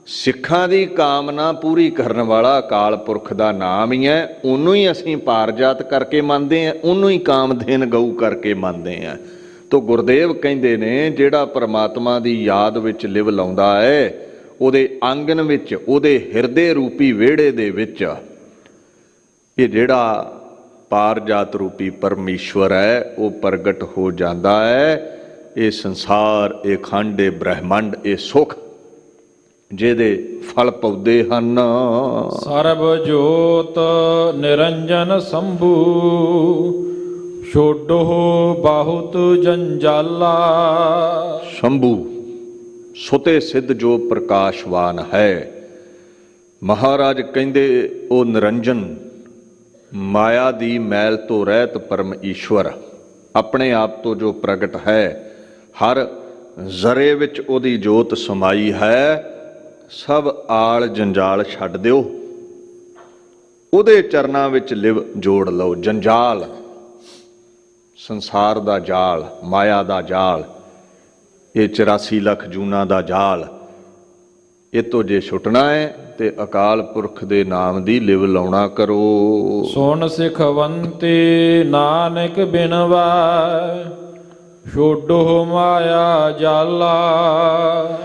ਸਿੱਖਾਂ ਦੀ ਕਾਮਨਾ ਪੂਰੀ ਕਰਨ ਵਾਲਾ ਅਕਾਲ ਪੁਰਖ ਦਾ ਨਾਮ ਹੀ ਹੈ। ਉਹਨੂੰ ਹੀ ਅਸੀਂ ਪਾਰਜਾਤ ਕਰਕੇ ਮੰਨਦੇ ਹਾਂ, ਉਹਨੂੰ ਹੀ ਕਾਮਧੇਨ ਗਊ ਕਰਕੇ ਮੰਨਦੇ ਹਾਂ। ਤੋ ਗੁਰਦੇਵ ਕਹਿੰਦੇ ਨੇ ਜਿਹੜਾ ਪਰਮਾਤਮਾ ਦੀ ਯਾਦ ਵਿੱਚ ਲਿਵ ਲਾਉਂਦਾ ਹੈ, ਉਹਦੇ ਆਂਗਨ ਵਿੱਚ, ਉਹਦੇ ਹਿਰਦੇ ਰੂਪੀ ਵਿਹੜੇ ਦੇ ਵਿੱਚ ਇਹ ਜਿਹੜਾ ਪਾਰਜਾਤ ਰੂਪੀ ਪਰਮੇਸ਼ਵਰ ਹੈ ਉਹ ਪ੍ਰਗਟ ਹੋ ਜਾਂਦਾ ਹੈ। ਇਹ ਸੰਸਾਰ, ਇਹ ਖੰਡ, ਇਹ ਬ੍ਰਹਿਮੰਡ, ਇਹ ਸੁਖ ਜਿਹਦੇ ਫਲ ਪੌਦੇ ਹਨ। ਸਰਬ ਜੋਤ ਨਿਰੰਜਨ ਸੰਭੂ, ਛੋਡੋ ਬਹੁਤ ਜੰਜਾਲਾ। ਸ਼ੰਭੂ ਸੁਤੇ ਸਿੱਧ ਜੋ ਪ੍ਰਕਾਸ਼ਵਾਨ ਹੈ। ਮਹਾਰਾਜ ਕਹਿੰਦੇ ਉਹ ਨਿਰੰਜਨ, ਮਾਇਆ ਦੀ ਮੈਲ ਤੋਂ ਰਹਿਤ ਪਰਮ ਈਸ਼ਵਰ, ਆਪਣੇ ਆਪ ਤੋਂ ਜੋ ਪ੍ਰਗਟ ਹੈ, ਹਰ ਜ਼ਰੇ ਵਿੱਚ ਉਹਦੀ ਜੋਤ ਸਮਾਈ ਹੈ। ਸਭ ਆਲ ਜੰਜਾਲ ਛੱਡ ਦਿਓ, ਉਹਦੇ ਚਰਨਾਂ ਵਿੱਚ ਲਿਵ ਜੋੜ ਲਓ। ਜੰਜਾਲ ਸੰਸਾਰ ਦਾ ਜਾਲ, ਮਾਇਆ ਦਾ ਜਾਲ, ਇਹ 84 ਲੱਖ ਜੂਨਾਂ ਦਾ ਜਾਲ, ਇਹ ਤੋਂ ਜੇ ਛੁੱਟਣਾ ਹੈ ਤੇ ਅਕਾਲ ਪੁਰਖ ਦੇ ਨਾਮ ਦੀ ਲਿਵ ਲਾਉਣਾ ਕਰੋ। ਸੁਣ ਸਿਖਵੰਤੇ ਨਾਨਕ ਬਿਨਵੈ, ਛੋਡੋ ਮਾਇਆ ਜਾਲਾ।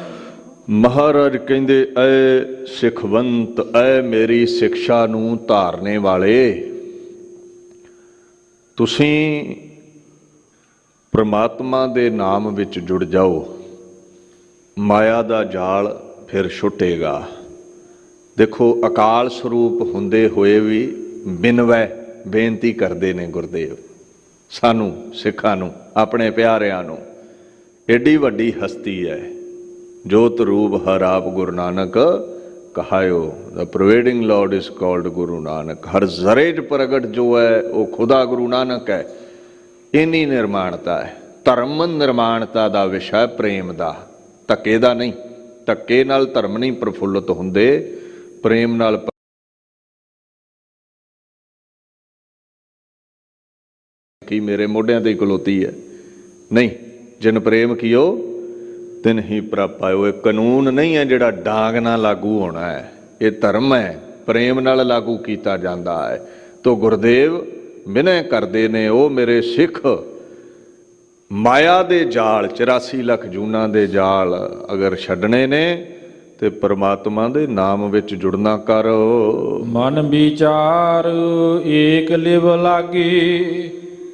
ਮਹਾਰਾਜ ਕਹਿੰਦੇ ਐ ਸਿਖਵੰਤ, ਐ ਮੇਰੀ ਸਿੱਖਿਆ ਨੂੰ ਧਾਰਨੇ ਵਾਲੇ, ਤੁਸੀਂ ਪ੍ਰਮਾਤਮਾ ਦੇ ਨਾਮ ਵਿੱਚ ਜੁੜ ਜਾਓ, ਮਾਇਆ ਦਾ ਜਾਲ ਫਿਰ ਛੁੱਟੇਗਾ। ਦੇਖੋ, ਅਕਾਲ ਸਰੂਪ ਹੁੰਦੇ ਹੋਏ ਵੀ ਬਿਨਵੈ ਬੇਨਤੀ ਕਰਦੇ ਨੇ ਗੁਰਦੇਵ ਸਾਨੂੰ, ਸਿੱਖਾਂ ਨੂੰ, ਆਪਣੇ ਪਿਆਰਿਆਂ ਨੂੰ। ਏਡੀ ਵੱਡੀ ਹਸਤੀ ਹੈ। ਜੋਤ ਰੂਪ ਹਰ ਆਪ ਗੁਰੂ ਨਾਨਕ ਕਹਾਇਓ। ਦ providing Lord is called Guru Nanak. ਹਰ ਜ਼ਰੇ 'ਚ ਪ੍ਰਗਟ ਜੋ ਹੈ ਉਹ ਖੁਦਾ ਗੁਰੂ ਨਾਨਕ ਹੈ। ਇੰਨੀ ਨਿਰਮਾਣਤਾ ਹੈ। ਧਰਮ ਨਿਰਮਾਣਤਾ ਦਾ ਵਿਸ਼ਾ ਪ੍ਰੇਮ ਦਾ, ਧੱਕੇ ਦਾ ਨਹੀਂ। ਧੱਕੇ ਨਾਲ ਧਰਮ ਨਹੀਂ ਪ੍ਰਫੁੱਲਤ ਹੁੰਦੇ, ਪ੍ਰੇਮ ਨਾਲ। ਕੀ ਮੇਰੇ ਮੋਢਿਆਂ ਤੇ ਖਲੋਤੀ ਹੈ? ਨਹੀਂ। ਜਿਨ ਪ੍ਰੇਮ ਕੀਓ ਤਿਨ ਹੀ ਪ੍ਰਭ ਪਾਇਓ। ਇਹ ਕਾਨੂੰਨ ਨਹੀਂ ਹੈ ਜਿਹੜਾ ਡਾਂਗ ਨਾਲ ਲਾਗੂ ਹੋਣਾ ਹੈ, ਇਹ ਧਰਮ ਹੈ, ਪ੍ਰੇਮ ਨਾਲ ਲਾਗੂ ਕੀਤਾ ਜਾਂਦਾ ਹੈ। ਤੋ ਗੁਰਦੇਵ ਬਿਨੈ ਕਰਦੇ ਨੇ, ਉਹ ਮੇਰੇ ਸਿੱਖ ਮਾਇਆ ਦੇ ਜਾਲ, 84 ਲੱਖ ਜੂਨਾਂ ਦੇ ਜਾਲ ਅਗਰ ਛੱਡਣੇ ਨੇ ਤੇ ਪਰਮਾਤਮਾ ਦੇ ਨਾਮ ਵਿੱਚ ਜੁੜਨਾ ਕਰੋ। ਮਨ ਵਿਚਾਰ ਏਕ ਲਿਵ ਲਾਗੀ,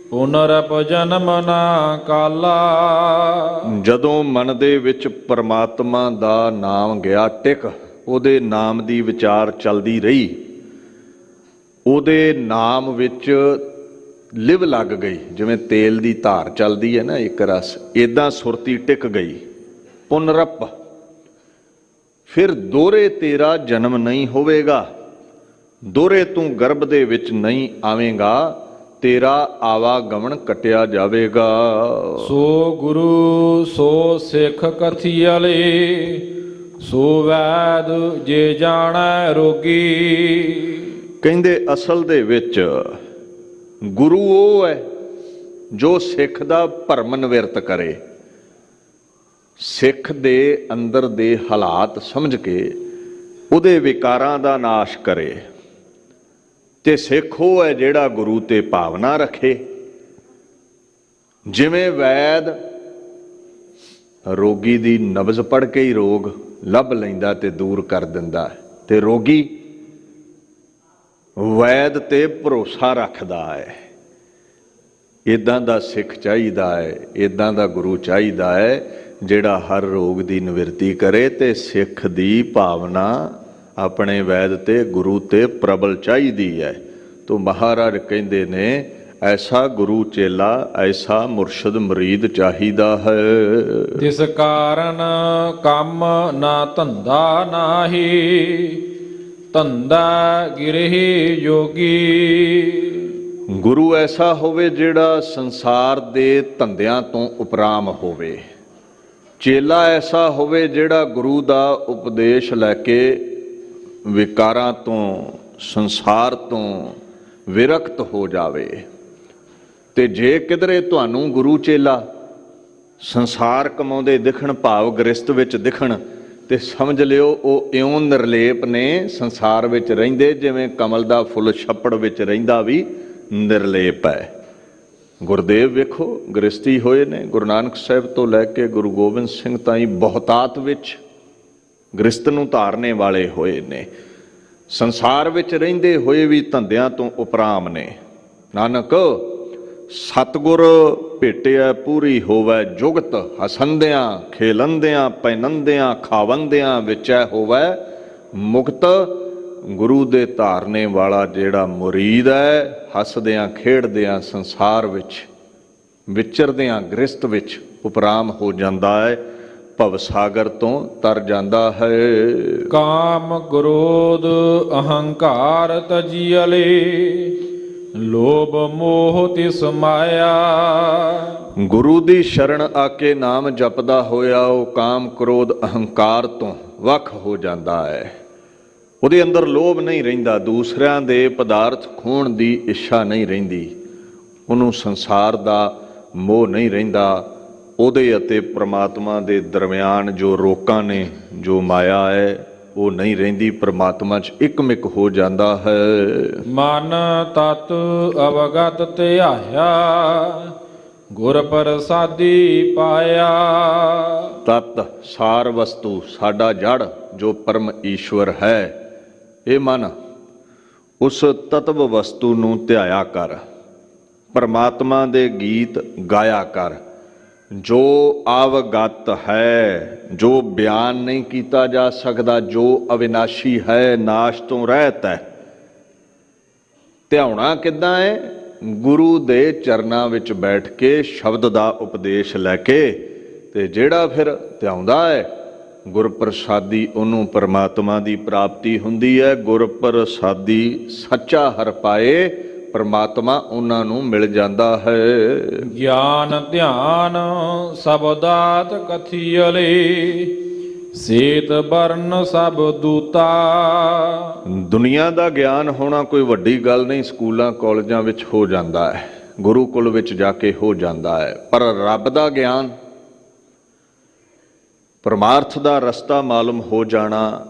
ਪੁਨਰਪ ਜਨਮ ਨਾ ਕਾਲਾ। ਜਦੋਂ ਮਨ ਦੇ ਵਿੱਚ ਪਰਮਾਤਮਾ ਦਾ ਨਾਮ ਗਿਆ ਟਿਕ, ਉਹਦੇ ਨਾਮ ਦੀ ਵਿਚਾਰ ਚੱਲਦੀ ਰਹੀ, ਉਹਦੇ ਨਾਮ ਵਿੱਚ ਲਿਵ ਲੱਗ ਗਈ, ਜਿਵੇਂ ਤੇਲ ਦੀ ਧਾਰ ਚੱਲਦੀ ਹੈ ਨਾ ਇੱਕ ਰਸ, ਏਦਾਂ ਸੁਰਤੀ ਟਿਕ ਗਈ। ਪੁਨਰਪ ਫਿਰ ਦੋਹਰੇ ਤੇਰਾ ਜਨਮ ਨਹੀਂ ਹੋਵੇਗਾ, ਦੋਹਰੇ ਤੂੰ ਗਰਭ ਦੇ ਵਿੱਚ ਨਹੀਂ ਆਵੇਂਗਾ, ਤੇਰਾ ਆਵਾਗਮਨ ਕੱਟਿਆ ਜਾਵੇਗਾ। ਸੋ ਗੁਰੂ ਸੋ ਸਿੱਖ ਕਥੀਅਲੇ, ਸੋ ਵੈਦ ਜੇ ਜਾਣੈ ਰੋਗੀ। ਕਹਿੰਦੇ ਅਸਲ ਦੇ ਵਿੱਚ ਗੁਰੂ ਉਹ ਹੈ ਜੋ ਸਿੱਖ ਦਾ ਭਰਮ ਨਿਵਰਤ ਕਰੇ, ਸਿੱਖ ਦੇ ਅੰਦਰ ਦੇ ਹਾਲਾਤ ਸਮਝ ਕੇ ਉਹਦੇ ਵਿਕਾਰਾਂ ਦਾ ਨਾਸ਼ ਕਰੇ। ਤੇ ਸਿੱਖ ਉਹ ਹੈ ਜਿਹੜਾ ਗੁਰੂ ਤੇ ਭਾਵਨਾ ਰੱਖੇ। ਜਿਵੇਂ ਵੈਦ ਰੋਗੀ ਦੀ ਨਬਜ਼ ਪੜ੍ਹ ਕੇ ਹੀ ਰੋਗ ਲੱਭ ਲੈਂਦਾ ਤੇ ਦੂਰ ਕਰ ਦਿੰਦਾ, ਤੇ ਰੋਗੀ ਵੈਦ ਤੇ ਭਰੋਸਾ ਰੱਖਦਾ ਹੈ। ਇਦਾਂ ਦਾ ਸਿੱਖ ਚਾਹੀਦਾ ਹੈ, ਇਦਾਂ ਦਾ ਗੁਰੂ ਚਾਹੀਦਾ ਹੈ ਜਿਹੜਾ ਹਰ ਰੋਗ ਦੀ ਨਿਵਰਤੀ ਕਰੇ। ਤੇ ਸਿੱਖ ਦੀ ਭਾਵਨਾ ਆਪਣੇ ਵੈਦ ਤੇ ਗੁਰੂ ਤੇ ਪ੍ਰਬਲ ਚਾਹੀਦੀ ਹੈ। ਤੋ ਮਹਾਰਾਜ ਕਹਿੰਦੇ ਨੇ ਐਸਾ ਗੁਰੂ ਚੇਲਾ, ਐਸਾ ਮੁਰਸ਼ਦ ਮੁਰੀਦ ਚਾਹੀਦਾ ਹੈ। ਤਿਸ ਕਾਰਨ ਕੰਮ ਨਾ ਧੰਦਾ ਨਾਹੀ, ਧੰਦਾ ਗਿਰਹਿ ਜੋਗੀ। ਗੁਰੂ ਐਸਾ ਹੋਵੇ ਜਿਹੜਾ ਸੰਸਾਰ ਦੇ ਧੰਦਿਆਂ ਤੋਂ ਉਪਰਾਮ ਹੋਵੇ। ਚੇਲਾ ਐਸਾ ਹੋਵੇ ਜਿਹੜਾ ਗੁਰੂ ਦਾ ਉਪਦੇਸ਼ ਲੈ ਕੇ ਵਿਕਾਰਾਂ ਤੋਂ, ਸੰਸਾਰ ਤੋਂ ਵਿਰਕਤ ਹੋ ਜਾਵੇ। ਤੇ ਜੇ ਕਿਧਰੇ ਤੁਹਾਨੂੰ ਗੁਰੂ ਚੇਲਾ ਸੰਸਾਰ ਕਮਾਉਂਦੇ ਦਿਖਣ, ਭਾਵ ਗ੍ਰਸਤ ਵਿੱਚ ਦਿਖਣ, ਤੇ ਸਮਝ ਲਿਓ ਉਹ ਇਉਂ ਨਿਰਲੇਪ ਨੇ, ਸੰਸਾਰ ਵਿੱਚ ਰਹਿੰਦੇ ਜਿਵੇਂ ਕਮਲ ਦਾ ਫੁੱਲ ਛੱਪੜ ਵਿੱਚ ਰਹਿੰਦਾ ਵੀ ਨਿਰਲੇਪ ਹੈ। ਗੁਰਦੇਵ ਵੇਖੋ ਗ੍ਰਸਤੀ ਹੋਏ ਨੇ, ਗੁਰੂ ਨਾਨਕ ਸਾਹਿਬ ਤੋਂ ਲੈ ਕੇ ਗੁਰੂ ਗੋਬਿੰਦ ਸਿੰਘ ਤਾਈਂ ਬਹੁਤਾਤ ਵਿੱਚ ਗ੍ਰਸਤ ਨੂੰ ਧਾਰਨੇ ਵਾਲੇ ਹੋਏ ਨੇ। ਸੰਸਾਰ ਵਿੱਚ ਰਹਿੰਦੇ ਹੋਏ ਵੀ ਧੰਦਿਆਂ ਤੋਂ ਉਪਰਾਮ ਨੇ। ਨਾਨਕ ਸਤਿਗੁਰ ਭੇਟਿਆ ਪੂਰੀ ਹੋਵੇ ਜੁਗਤ, ਹਸੰਦਿਆਂ ਖੇਲੰਦਿਆਂ ਪਹਿਨੰਦਿਆਂ ਖਾਵੰਦਿਆਂ ਵਿਚੈ ਹੋਵੇ ਮੁਕਤ। ਗੁਰੂ ਦੇ ਧਾਰਨੇ ਵਾਲਾ ਜਿਹੜਾ ਮੁਰੀਦ ਹੈ, ਹੱਸਦਿਆਂ ਖੇਡਦਿਆਂ ਸੰਸਾਰ ਵਿੱਚ ਵਿਚਰਦਿਆਂ ਗ੍ਰਸਤ ਵਿੱਚ ਉਪਰਾਮ ਹੋ ਜਾਂਦਾ ਹੈ, ਭਵ ਸਾਗਰ ਤੋਂ ਤਰ ਜਾਂਦਾ ਹੈ। ਕਾਮ ਕ੍ਰੋਧ ਅਹੰਕਾਰ ਤਜੀਅਲੇ, ਲੋਭ ਮੋਹ ਤਿਸ ਮਾਇਆ। ਗੁਰੂ ਦੀ ਸ਼ਰਨ ਆ ਕੇ ਨਾਮ ਜਪਦਾ ਹੋਇਆ ਉਹ ਕਾਮ ਕ੍ਰੋਧ ਅਹੰਕਾਰ ਤੋਂ ਵੱਖ ਹੋ ਜਾਂਦਾ ਹੈ। ਉਹਦੇ ਅੰਦਰ ਲੋਭ ਨਹੀਂ ਰਹਿੰਦਾ, ਦੂਸਰਿਆਂ ਦੇ ਪਦਾਰਥ ਖੋਹਣ ਦੀ ਇੱਛਾ ਨਹੀਂ ਰਹਿੰਦੀ, ਉਹਨੂੰ ਸੰਸਾਰ ਦਾ ਮੋਹ ਨਹੀਂ ਰਹਿੰਦਾ। ਉਹਦੇ ਅਤੇ ਪ੍ਰਮਾਤਮਾ ਦੇ ਦਰਮਿਆਨ ਜੋ ਰੋਕਾਂ ਨੇ, ਜੋ ਮਾਇਆ ਹੈ, ਉਹ ਨਹੀਂ ਰਹਿੰਦੀ, ਪ੍ਰਮਾਤਮਾ 'ਚ ਇਕਮਿਕ ਹੋ ਜਾਂਦਾ ਹੈ। ਮਨ ਤਤ ਅਵਗਤ ਧਿਆਇਆ, ਗੁਰ ਪ੍ਰਸਾਦੀ ਪਾਇਆ। ਤਤ ਸਾਰ ਵਸਤੂ, ਸਾਡਾ ਜੜ ਜੋ ਪਰਮ ਈਸ਼ਵਰ ਹੈ, ਇਹ ਮਨ ਉਸ ਤਤਵ ਵਸਤੂ ਨੂੰ ਧਿਆਇਆ ਕਰ, ਪਰਮਾਤਮਾ ਦੇ ਗੀਤ ਗਾਇਆ ਕਰ। ਜੋ ਅਵਗਤ ਹੈ, ਜੋ ਬਿਆਨ ਨਹੀਂ ਕੀਤਾ ਜਾ ਸਕਦਾ, ਜੋ ਅਵਿਨਾਸ਼ੀ ਹੈ, ਨਾਸ਼ ਤੋਂ ਰਹਿਤ ਹੈ। ਧਿਆਉਣਾ ਕਿੱਦਾਂ ਹੈ? ਗੁਰੂ ਦੇ ਚਰਨਾਂ ਵਿੱਚ ਬੈਠ ਕੇ ਸ਼ਬਦ ਦਾ ਉਪਦੇਸ਼ ਲੈ ਕੇ। ਤੇ ਜਿਹੜਾ ਫਿਰ ਧਿਆਉਂਦਾ ਹੈ ਗੁਰ ਪ੍ਰਸਾਦੀ, ਉਹਨੂੰ ਪਰਮਾਤਮਾ ਦੀ ਪ੍ਰਾਪਤੀ ਹੁੰਦੀ ਹੈ। ਗੁਰ ਪ੍ਰਸਾਦੀ ਸੱਚਾ ਹਰਿ ਪਾਏ, ਪਰਮਾਤਮਾ ਉਹਨਾਂ ਨੂੰ ਮਿਲ ਜਾਂਦਾ ਹੈ। ਗਿਆਨ ਧਿਆਨ ਸਭ ਦਾਤ ਕਥੀਅਲੇ, ਸੇਤ ਬਰਨ ਸਭ ਦੂਤਾ। ਦੁਨੀਆ ਦਾ ਗਿਆਨ ਹੋਣਾ ਕੋਈ ਵੱਡੀ ਗੱਲ ਨਹੀਂ, ਸਕੂਲਾਂ ਕਾਲਜਾਂ ਵਿੱਚ ਹੋ ਜਾਂਦਾ ਹੈ, ਗੁਰੂਕੁਲ ਵਿੱਚ ਜਾ ਕੇ ਹੋ ਜਾਂਦਾ ਹੈ। ਪਰ ਰੱਬ ਦਾ ਗਿਆਨ, ਪਰਮਾਰਥ ਦਾ ਰਸਤਾ ਮਾਲੂਮ ਹੋ ਜਾਣਾ,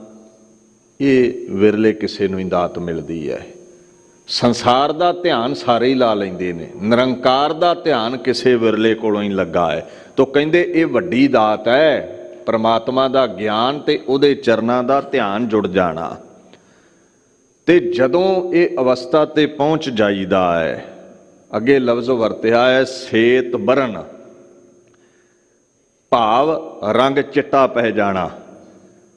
ਇਹ ਵਿਰਲੇ ਕਿਸੇ ਨੂੰ ਹੀ ਦਾਤ ਮਿਲਦੀ ਹੈ। ਸੰਸਾਰ ਦਾ ਧਿਆਨ ਸਾਰੇ ਹੀ ਲਾ ਲੈਂਦੇ ਨੇ, ਨਿਰੰਕਾਰ ਦਾ ਧਿਆਨ ਕਿਸੇ ਵਿਰਲੇ ਕੋਲੋਂ ਹੀ ਲੱਗਾ ਹੈ। ਤੋ ਕਹਿੰਦੇ ਇਹ ਵੱਡੀ ਦਾਤ ਹੈ, ਪਰਮਾਤਮਾ ਦਾ ਗਿਆਨ ਤੇ ਉਹਦੇ ਚਰਨਾਂ ਦਾ ਧਿਆਨ ਜੁੜ ਜਾਣਾ। ਤੇ ਜਦੋਂ ਇਹ ਅਵਸਥਾ ਤੇ ਪਹੁੰਚ ਜਾਈਦਾ ਹੈ, ਅੱਗੇ ਲਫ਼ਜ਼ ਵਰਤਿਆ ਹੈ ਸੇਤ ਬਰਨ, ਭਾਵ ਰੰਗ ਚਿੱਟਾ ਪੈ ਜਾਣਾ।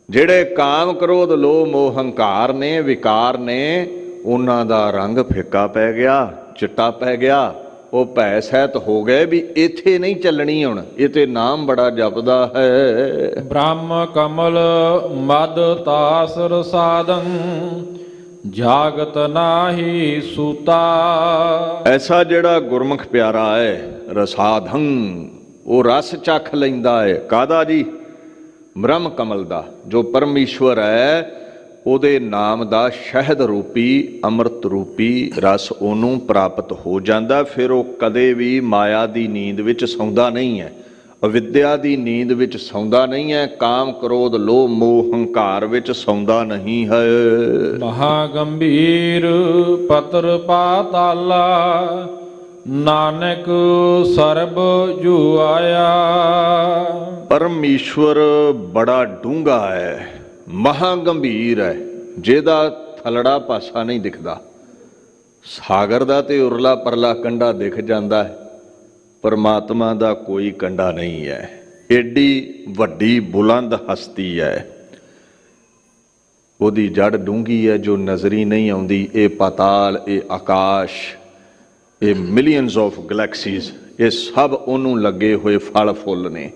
ਜਿਹੜੇ ਕਾਮ ਕ੍ਰੋਧ ਲੋਭ ਮੋਹ ਹੰਕਾਰ ਨੇ, ਵਿਕਾਰ ਨੇ, ਉਹਨਾਂ ਦਾ ਰੰਗ ਫਿੱਕਾ ਪੈ ਗਿਆ, ਚਿੱਟਾ ਪੈ ਗਿਆ। ਉਹ ਭੈ ਸਹਿਤ ਹੋ ਗਏ ਵੀ ਇੱਥੇ ਨਹੀਂ ਚੱਲਣੀ ਹੁਣ, ਇਹ ਤੇ ਨਾਮ ਬੜਾ ਜਪਦਾ ਹੈ। ਬ੍ਰਹਮ ਕਮਲ ਮਦ ਤਾਸ ਰਸਾਦੰ ਜਾਗਤ ਨਾਹੀ ਸੂਤਾ। ਐਸਾ ਜਿਹੜਾ ਗੁਰਮੁਖ ਪਿਆਰਾ ਹੈ ਰਸਾਧੰ, ਉਹ ਰਸ ਚੱਖ ਲੈਂਦਾ ਹੈ। ਕਾਹਦਾ ਜੀ? ਬ੍ਰਹਮ ਕਮਲ ਦਾ, ਜੋ ਪਰਮੇਸ਼ਵਰ ਹੈ ਉਹਦੇ ਨਾਮ ਦਾ ਸ਼ਹਿਦ ਰੂਪੀ ਅੰਮ੍ਰਿਤ ਰੂਪੀ ਰਸ ਉਹਨੂੰ ਪ੍ਰਾਪਤ ਹੋ ਜਾਂਦਾ। ਫਿਰ ਉਹ ਕਦੇ ਵੀ ਮਾਇਆ ਦੀ ਨੀਂਦ ਵਿੱਚ ਸੌਂਦਾ ਨਹੀਂ ਹੈ, ਅਵਿਦਿਆ ਦੀ ਨੀਂਦ ਵਿੱਚ ਸੌਂਦਾ ਨਹੀਂ ਹੈ, ਕਾਮ ਕ੍ਰੋਧ ਲੋਭ ਮੋਹ ਹੰਕਾਰ ਵਿੱਚ ਸੌਂਦਾ ਨਹੀਂ ਹੈ। ਮਹਾ ਗੰਭੀਰ ਪਤਰ ਪਾਤਾਲਾ ਨਾਨਕ ਸਰਬ ਜੁਆਇਆ। ਪਰਮੇਸ਼ਵਰ ਬੜਾ ਡੂੰਘਾ ਹੈ, ਮਹਾ ਗੰਭੀਰ ਹੈ, ਜਿਹਦਾ ਥਲੜਾ ਪਾਸਾ ਨਹੀਂ ਦਿਖਦਾ। ਸਾਗਰ ਦਾ ਤੇ ਉਰਲਾ ਪਰਲਾ ਕੰਢਾ ਦਿਖ ਜਾਂਦਾ ਹੈ, ਪਰਮਾਤਮਾ ਦਾ ਕੋਈ ਕੰਢਾ ਨਹੀਂ ਹੈ। ਏਡੀ ਵੱਡੀ ਬੁਲੰਦ ਹਸਤੀ ਹੈ, ਉਹਦੀ ਜੜ ਡੂੰਘੀ ਹੈ ਜੋ ਨਜ਼ਰੀ ਨਹੀਂ ਆਉਂਦੀ। ਇਹ ਪਾਤਾਲ, ਇਹ ਆਕਾਸ਼, ਇਹ ਮਿਲੀਅਨਸ ਆਫ ਗਲੈਕਸੀਜ਼, ਇਹ ਸਭ ਉਹਨੂੰ ਲੱਗੇ ਹੋਏ ਫਲ ਫੁੱਲ ਨੇ।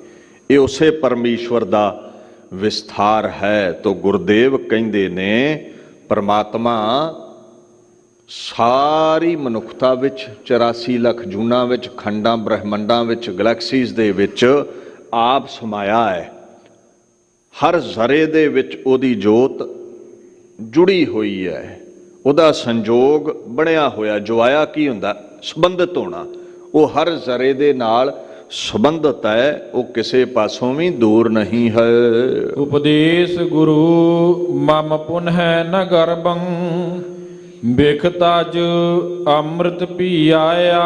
ਇਹ ਉਸੇ ਪਰਮੇਸ਼ਵਰ ਦਾ ਵਿਸਥਾਰ ਹੈ। ਤੋ ਗੁਰਦੇਵ ਕਹਿੰਦੇ ਨੇ ਪਰਮਾਤਮਾ ਸਾਰੀ ਮਨੁੱਖਤਾ ਵਿੱਚ 84 ਲੱਖ ਜੂਨਾਂ ਵਿੱਚ, ਖੰਡਾਂ ਬ੍ਰਹਿਮੰਡਾਂ ਵਿੱਚ, ਗਲੈਕਸੀਜ਼ ਦੇ ਵਿੱਚ ਆਪ ਸਮਾਇਆ ਹੈ। ਹਰ ਜ਼ਰੇ ਦੇ ਵਿੱਚ ਉਹਦੀ ਜੋਤ ਜੁੜੀ ਹੋਈ ਹੈ, ਉਹਦਾ ਸੰਜੋਗ ਬਣਿਆ ਹੋਇਆ। ਜੁਆਇਆ ਕੀ ਹੁੰਦਾ? ਸੰਬੰਧਿਤ ਹੋਣਾ। ਉਹ ਹਰ ਜ਼ਰੇ ਦੇ ਨਾਲ ਸੰਬੰਧਿਤ ਹੈ, ਉਹ ਕਿਸੇ ਪਾਸੋਂ ਵੀ ਦੂਰ ਨਹੀਂ ਹੈ। ਉਪਦੇਸ਼ ਗੁਰੂ ਮਮ ਪੁਨਹਿ ਨ ਗਰਬੰ ਬਿਖ ਤਜ ਅੰਮ੍ਰਿਤ ਪੀ ਆਇਆ।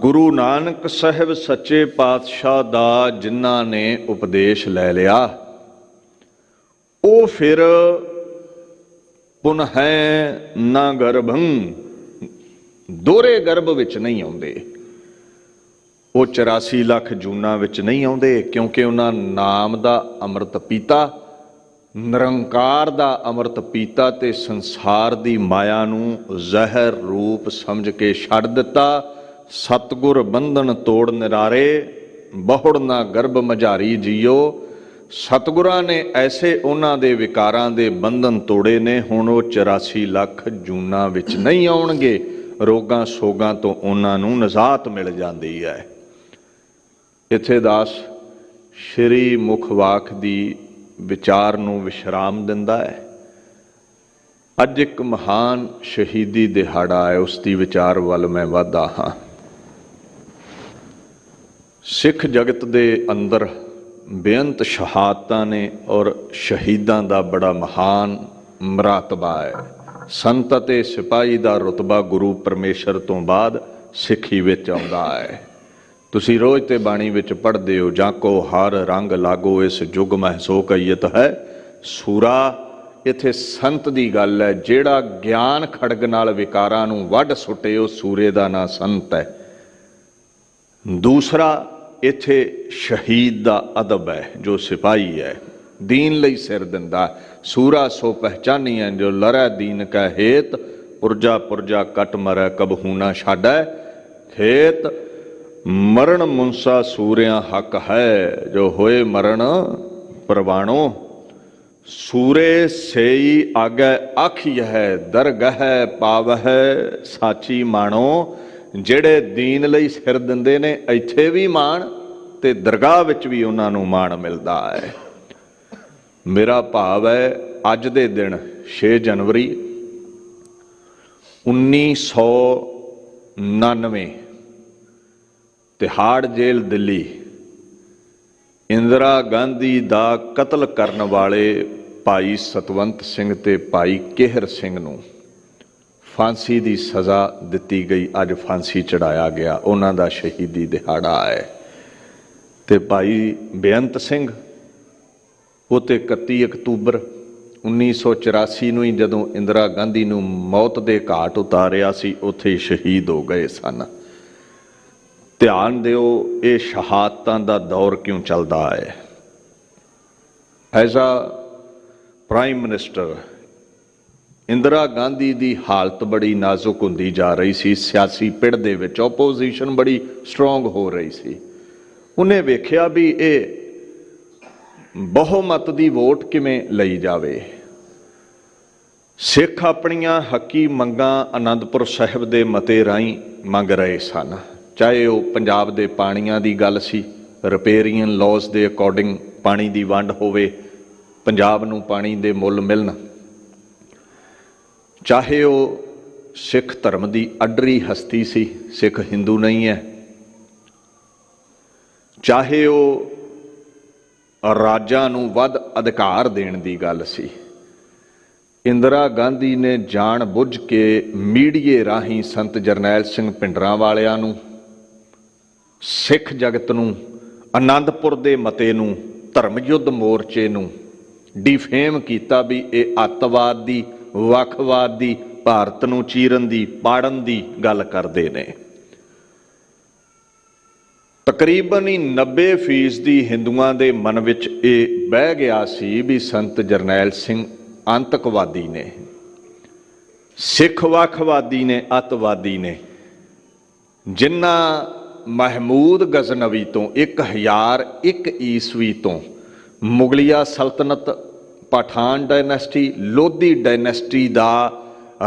ਗੁਰੂ ਨਾਨਕ ਸਾਹਿਬ ਸੱਚੇ ਪਾਤਸ਼ਾਹ ਦਾ ਜਿਨ੍ਹਾਂ ਨੇ ਉਪਦੇਸ਼ ਲੈ ਲਿਆ, ਉਹ ਫਿਰ ਪੁਨਹਿ ਨ ਗਰਭੰ, ਦੋਹਰੇ ਗਰਭ ਵਿੱਚ ਨਹੀਂ ਆਉਂਦੇ। ਉਹ 84 ਲੱਖ ਜੂਨਾਂ ਵਿੱਚ ਨਹੀਂ ਆਉਂਦੇ, ਕਿਉਂਕਿ ਉਹਨਾਂ ਨਾਮ ਦਾ ਅੰਮ੍ਰਿਤ ਪੀਤਾ, ਨਿਰੰਕਾਰ ਦਾ ਅੰਮ੍ਰਿਤ ਪੀਤਾ ਤੇ ਸੰਸਾਰ ਦੀ ਮਾਇਆ ਨੂੰ ਜ਼ਹਿਰ ਰੂਪ ਸਮਝ ਕੇ ਛੱਡ ਦਿੱਤਾ। ਸਤਿਗੁਰ ਬੰਧਨ ਤੋੜ ਨਿਰਾਰੇ, ਬਹੁੜ ਨਾ ਗਰਭ ਮਝਾਰੀ ਜੀਓ। ਸਤਿਗੁਰਾਂ ਨੇ ਐਸੇ ਉਹਨਾਂ ਦੇ ਵਿਕਾਰਾਂ ਦੇ ਬੰਧਨ ਤੋੜੇ ਨੇ। ਹੁਣ ਉਹ 84 ਲੱਖ ਜੂਨਾਂ ਵਿੱਚ ਨਹੀਂ ਆਉਣਗੇ। ਰੋਗਾਂ ਸੋਗਾਂ ਤੋਂ ਉਹਨਾਂ ਨੂੰ ਨਿਜਾਤ ਮਿਲ ਜਾਂਦੀ ਹੈ। ਇੱਥੇ ਦਾਸ ਸ਼੍ਰੀ ਮੁਖਵਾਕ ਦੀ ਵਿਚਾਰ ਨੂੰ ਵਿਸ਼ਰਾਮ ਦਿੰਦਾ ਹੈ। ਅੱਜ ਇੱਕ ਮਹਾਨ ਸ਼ਹੀਦੀ ਦਿਹਾੜਾ ਹੈ, ਉਸ ਦੀ ਵਿਚਾਰ ਵੱਲ ਮੈਂ ਵਧਦਾ ਹਾਂ। ਸਿੱਖ ਜਗਤ ਦੇ ਅੰਦਰ ਬੇਅੰਤ ਸ਼ਹਾਦਤਾਂ ਨੇ ਔਰ ਸ਼ਹੀਦਾਂ ਦਾ ਬੜਾ ਮਹਾਨ ਮਰਤਬਾ ਹੈ। ਸੰਤ ਅਤੇ ਸਿਪਾਹੀ ਦਾ ਰੁਤਬਾ ਗੁਰੂ ਪਰਮੇਸ਼ਰ ਤੋਂ ਬਾਅਦ ਸਿੱਖੀ ਵਿੱਚ ਆਉਂਦਾ ਹੈ। ਤੁਸੀਂ ਰੋਜ਼ ਤੇ ਬਾਣੀ ਵਿੱਚ ਪੜ੍ਹਦੇ ਹੋ, ਜਾਂ ਕੋ ਹਰ ਰੰਗ ਲਾਗੋ ਇਸ ਜੁਗ ਮਹਿ ਸੋ ਕਈਤ ਹੈ। ਸੂਰਾ ਇੱਥੇ ਸੰਤ ਦੀ ਗੱਲ ਹੈ, ਜਿਹੜਾ ਗਿਆਨ ਖੜਗ ਨਾਲ ਵਿਕਾਰਾਂ ਨੂੰ ਵੱਢ ਸੁੱਟੇ, ਉਹ ਸੂਰੇ ਦਾ ਨਾਂ ਸੰਤ ਹੈ। ਦੂਸਰਾ ਇੱਥੇ ਸ਼ਹੀਦ ਦਾ ਅਦਬ ਹੈ, ਜੋ ਸਿਪਾਹੀ ਹੈ, ਦੀਨ ਲਈ ਸਿਰ ਦਿੰਦਾ। ਸੂਰਾ ਸੋ ਪਹਿਚਾਨੀਐ ਜੋ ਲਰੈ ਦੀਨ ਕੈ ਹੇਤ, ਪੁਰਜਾ ਪੁਰਜਾ ਕਟ ਮਰੈ ਕਬਹੂ ਨਾ ਛਾਡੈ ਖੇਤ। ਮਰਨ ਮੁਨਸਾ ਸੂਰਿਆਂ ਹੱਕ ਹੈ, ਜੋ ਹੋਏ ਮਰਨ ਪ੍ਰਵਾਣੋ। ਸੂਰੇ ਸੇਈ ਆਗੈ ਆਖੀਐ, ਦਰਗਹਿ ਪਾਵਹਿ ਸਾਚੀ ਮਾਣੋ। ਜਿਹੜੇ ਦੀਨ ਲਈ ਸਿਰ ਦਿੰਦੇ ਨੇ, ਇੱਥੇ ਵੀ ਮਾਣ ਤੇ ਦਰਗਾਹ ਵਿੱਚ ਵੀ ਉਹਨਾਂ ਨੂੰ ਮਾਣ ਮਿਲਦਾ ਹੈ। ਮੇਰਾ ਭਾਵ ਹੈ, ਅੱਜ ਦੇ ਦਿਨ 6 ਜਨਵਰੀ 1999 ਤਿਹਾੜ ਜੇਲ੍ਹ ਦਿੱਲੀ, ਇੰਦਰਾ ਗਾਂਧੀ ਦਾ ਕਤਲ ਕਰਨ ਵਾਲੇ ਭਾਈ ਸਤਵੰਤ ਸਿੰਘ ਤੇ ਭਾਈ ਕਿਹਰ ਸਿੰਘ ਨੂੰ ਫਾਂਸੀ ਦੀ ਸਜ਼ਾ ਦਿੱਤੀ ਗਈ। ਅੱਜ ਫਾਂਸੀ ਚੜਾਇਆ ਗਿਆ, ਉਹਨਾਂ ਦਾ ਸ਼ਹੀਦੀ ਦਿਹਾੜਾ ਹੈ। ਤੇ ਭਾਈ ਬੇਅੰਤ ਸਿੰਘ, ਉਹ ਤੇ 31 ਅਕਤੂਬਰ 1984 ਨੂੰ ਹੀ ਜਦੋਂ ਇੰਦਰਾ ਗਾਂਧੀ ਨੂੰ ਮੌਤ ਦੇ ਘਾਟ ਉਤਾਰਿਆ ਸੀ, ਉੱਥੇ ਹੀ ਸ਼ਹੀਦ ਹੋ ਗਏ ਸਨ। ਧਿਆਨ ਦਿਓ, ਇਹ ਸ਼ਹਾਦਤਾਂ ਦਾ ਦੌਰ ਕਿਉਂ ਚੱਲਦਾ ਹੈ। As a prime minister Indira Gandhi ਦੀ ਹਾਲਤ ਬੜੀ ਨਾਜ਼ੁਕ ਹੁੰਦੀ ਜਾ ਰਹੀ ਸੀ। ਸਿਆਸੀ ਪਿੜ ਦੇ ਵਿੱਚ ਓਪੋਜੀਸ਼ਨ ਬੜੀ ਸਟਰੋਂਗ ਹੋ ਰਹੀ ਸੀ। ਉਹਨੇ ਵੇਖਿਆ ਵੀ ਇਹ ਬਹੁਮਤ ਦੀ ਵੋਟ ਕਿਵੇਂ ਲਈ ਜਾਵੇ। ਸਿੱਖ ਆਪਣੀਆਂ ਹੱਕੀ ਮੰਗਾਂ ਅਨੰਦਪੁਰ ਸਾਹਿਬ ਦੇ ਮਤੇ ਰਾਹੀਂ ਮੰਗ ਰਹੇ ਸਨ, ਚਾਹੇ ਉਹ ਪੰਜਾਬ ਦੇ ਪਾਣੀਆਂ ਦੀ ਗੱਲ ਸੀ, ਰਿਪੇਰੀਅਨ ਲਾਜ਼ ਦੇ ਅਕੋਰਡਿੰਗ ਪਾਣੀ ਦੀ ਵੰਡ ਹੋਵੇ, ਪੰਜਾਬ ਨੂੰ ਪਾਣੀ ਦੇ ਮੁੱਲ ਮਿਲਣ, ਚਾਹੇ ਉਹ ਸਿੱਖ ਧਰਮ ਦੀ ਅੱਡਰੀ ਹਸਤੀ ਸੀ, ਸਿੱਖ ਹਿੰਦੂ ਨਹੀਂ ਹੈ, ਚਾਹੇ ਉਹ ਰਾਜਾਂ ਨੂੰ ਵੱਧ ਅਧਿਕਾਰ ਦੇਣ ਦੀ ਗੱਲ ਸੀ। ਇੰਦਰਾ ਗਾਂਧੀ ਨੇ ਜਾਣ ਬੁੱਝ ਕੇ ਮੀਡੀਏ ਰਾਹੀਂ ਸੰਤ ਜਰਨੈਲ ਸਿੰਘ ਭਿੰਡਰਾਂਵਾਲਿਆਂ ਨੂੰ, ਸਿੱਖ ਜਗਤ ਨੂੰ, ਆਨੰਦਪੁਰ ਦੇ ਮਤੇ ਨੂੰ, ਧਰਮ ਯੁੱਧ ਮੋਰਚੇ ਨੂੰ ਡਿਫੇਮ ਕੀਤਾ ਵੀ ਇਹ ਅੱਤਵਾਦ ਦੀ, ਵੱਖਵਾਦ ਦੀ, ਭਾਰਤ ਨੂੰ ਚੀਰਨ ਦੀ, ਪਾੜਨ ਦੀ ਗੱਲ ਕਰਦੇ ਨੇ। ਤਕਰੀਬਨ ਹੀ 90% ਹਿੰਦੂਆਂ ਦੇ ਮਨ ਵਿੱਚ ਇਹ ਬਹਿ ਗਿਆ ਸੀ ਵੀ ਸੰਤ ਜਰਨੈਲ ਸਿੰਘ ਆਤੰਕਵਾਦੀ ਨੇ, ਸਿੱਖ ਵੱਖਵਾਦੀ ਨੇ, ਅੱਤਵਾਦੀ ਨੇ। ਜਿਨ੍ਹਾਂ ਮਹਿਮੂਦ ਗਜ਼ਨਵੀ ਤੋਂ 1001 ਈਸਵੀ ਤੋਂ ਮੁਗਲਿਆ ਸਲਤਨਤ, ਪਠਾਨ ਡਾਇਨੈਸਟੀ, ਲੋਧੀ ਡਾਇਨੈਸਟੀ ਦਾ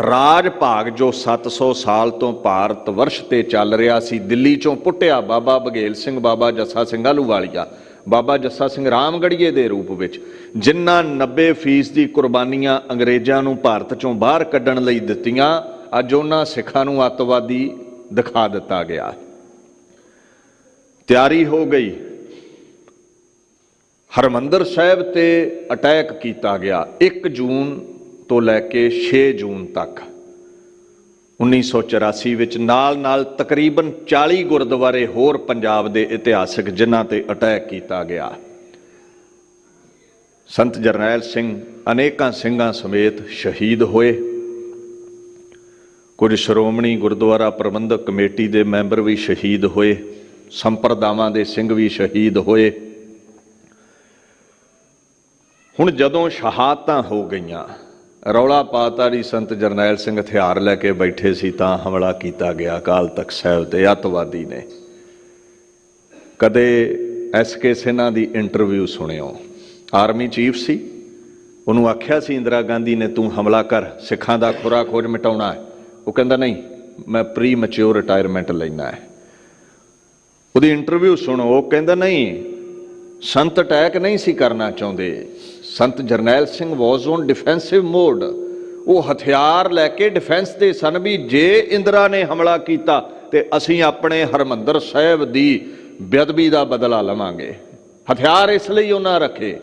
ਰਾਜ ਭਾਗ ਜੋ 700 ਸਾਲ ਤੋਂ ਭਾਰਤ ਵਰਸ਼ ਤੇ ਚੱਲ ਰਿਹਾ ਸੀ, ਦਿੱਲੀ ਚੋਂ ਪੁੱਟਿਆ ਬਾਬਾ ਬਘੇਲ ਸਿੰਘ, ਬਾਬਾ ਜੱਸਾ ਸਿੰਘ ਆਹਲੂਵਾਲੀਆ, ਬਾਬਾ ਜੱਸਾ ਸਿੰਘ ਰਾਮਗੜੀਏ ਦੇ ਰੂਪ ਵਿੱਚ, ਜਿਨ੍ਹਾਂ 90% ਦੀ ਕੁਰਬਾਨੀਆਂ ਅੰਗਰੇਜ਼ਾਂ ਨੂੰ ਭਾਰਤ ਚੋਂ ਬਾਹਰ ਕੱਢਣ ਲਈ ਦਿੱਤੀਆਂ, ਅੱਜ ਉਹਨਾਂ ਸਿੱਖਾਂ ਨੂੰ ਅੱਤਵਾਦੀ ਦਿਖਾ ਦਿੱਤਾ ਗਿਆ। ਤਿਆਰੀ ਹੋ ਗਈ, ਹਰਮੰਦਰ ਸਾਹਿਬ ਤੇ ਅਟੈਕ ਕੀਤਾ ਗਿਆ 1 ਜੂਨ ਤੋਂ ਲੈ ਕੇ 6 ਜੂਨ ਤੱਕ 1984 ਵਿੱਚ। ਨਾਲ ਤਕਰੀਬਨ 40 ਗੁਰਦੁਆਰੇ ਹੋਰ ਪੰਜਾਬ ਦੇ ਇਤਿਹਾਸਕ ਜਿਨ੍ਹਾਂ ਤੇ ਅਟੈਕ ਕੀਤਾ ਗਿਆ। ਸੰਤ ਜਰਨੈਲ ਸਿੰਘ ਅਨੇਕਾਂ ਸਿੰਘਾਂ ਸਮੇਤ ਸ਼ਹੀਦ ਹੋਏ। ਕੁਝ ਸ਼੍ਰੋਮਣੀ ਗੁਰਦੁਆਰਾ ਪ੍ਰਬੰਧਕ ਕਮੇਟੀ ਦੇ ਮੈਂਬਰ ਵੀ ਸ਼ਹੀਦ ਹੋਏ, ਸੰਪਰਦਾਵਾਂ ਦੇ ਸਿੰਘ ਵੀ ਸ਼ਹੀਦ ਹੋਏ। ਹੁਣ ਜਦੋਂ ਸ਼ਹਾਦਤਾਂ ਹੋ ਗਈਆਂ, ਰੌਲਾ ਪਾਤਾ ਜੀ ਸੰਤ ਜਰਨੈਲ ਸਿੰਘ ਹਥਿਆਰ ਲੈ ਕੇ ਬੈਠੇ ਸੀ ਤਾਂ ਹਮਲਾ ਕੀਤਾ ਗਿਆ ਅਕਾਲ ਤਖਤ ਸਾਹਿਬ ਤੇ ਅੱਤਵਾਦੀ ਨੇ। ਕਦੇ ਐਸ.ਕੇ. ਸਿਨਹਾ ਦੀ ਇੰਟਰਵਿਊ ਸੁਣਿਓ, ਆਰਮੀ ਚੀਫ ਸੀ, ਉਹਨੂੰ ਆਖਿਆ ਸੀ ਇੰਦਰਾ ਗਾਂਧੀ ਨੇ ਤੂੰ ਹਮਲਾ ਕਰ, ਸਿੱਖਾਂ ਦਾ ਖੁਰਾ ਖੋਜ ਮਿਟਾਉਣਾ ਹੈ। ਉਹ ਕਹਿੰਦਾ ਨਹੀਂ, ਮੈਂ ਪ੍ਰੀ ਮੈਚਿਓਰ ਰਿਟਾਇਰਮੈਂਟ ਲੈਣਾ ਹੈ। ਉਹਦੀ ਇੰਟਰਵਿਊ ਸੁਣੋ, ਉਹ ਕਹਿੰਦਾ ਨਹੀਂ, ਸੰਤ ਅਟੈਕ ਨਹੀਂ ਸੀ ਕਰਨਾ ਚਾਹੁੰਦੇ, ਸੰਤ ਜਰਨੈਲ ਸਿੰਘ ਵਾਜ਼ ਔਨ ਡਿਫੈਂਸਿਵ ਮੋਡ। ਉਹ ਹਥਿਆਰ ਲੈ ਕੇ ਡਿਫੈਂਸ ਦੇ ਸਨ ਵੀ ਜੇ ਇੰਦਰਾ ਨੇ ਹਮਲਾ ਕੀਤਾ ਤੇ ਅਸੀਂ ਆਪਣੇ ਹਰਮੰਦਰ ਸਾਹਿਬ ਦੀ ਬੇਅਦਬੀ ਦਾ ਬਦਲਾ ਲਵਾਂਗੇ। ਹਥਿਆਰ ਇਸ ਲਈ ਉਹਨਾਂ ਰੱਖੇ।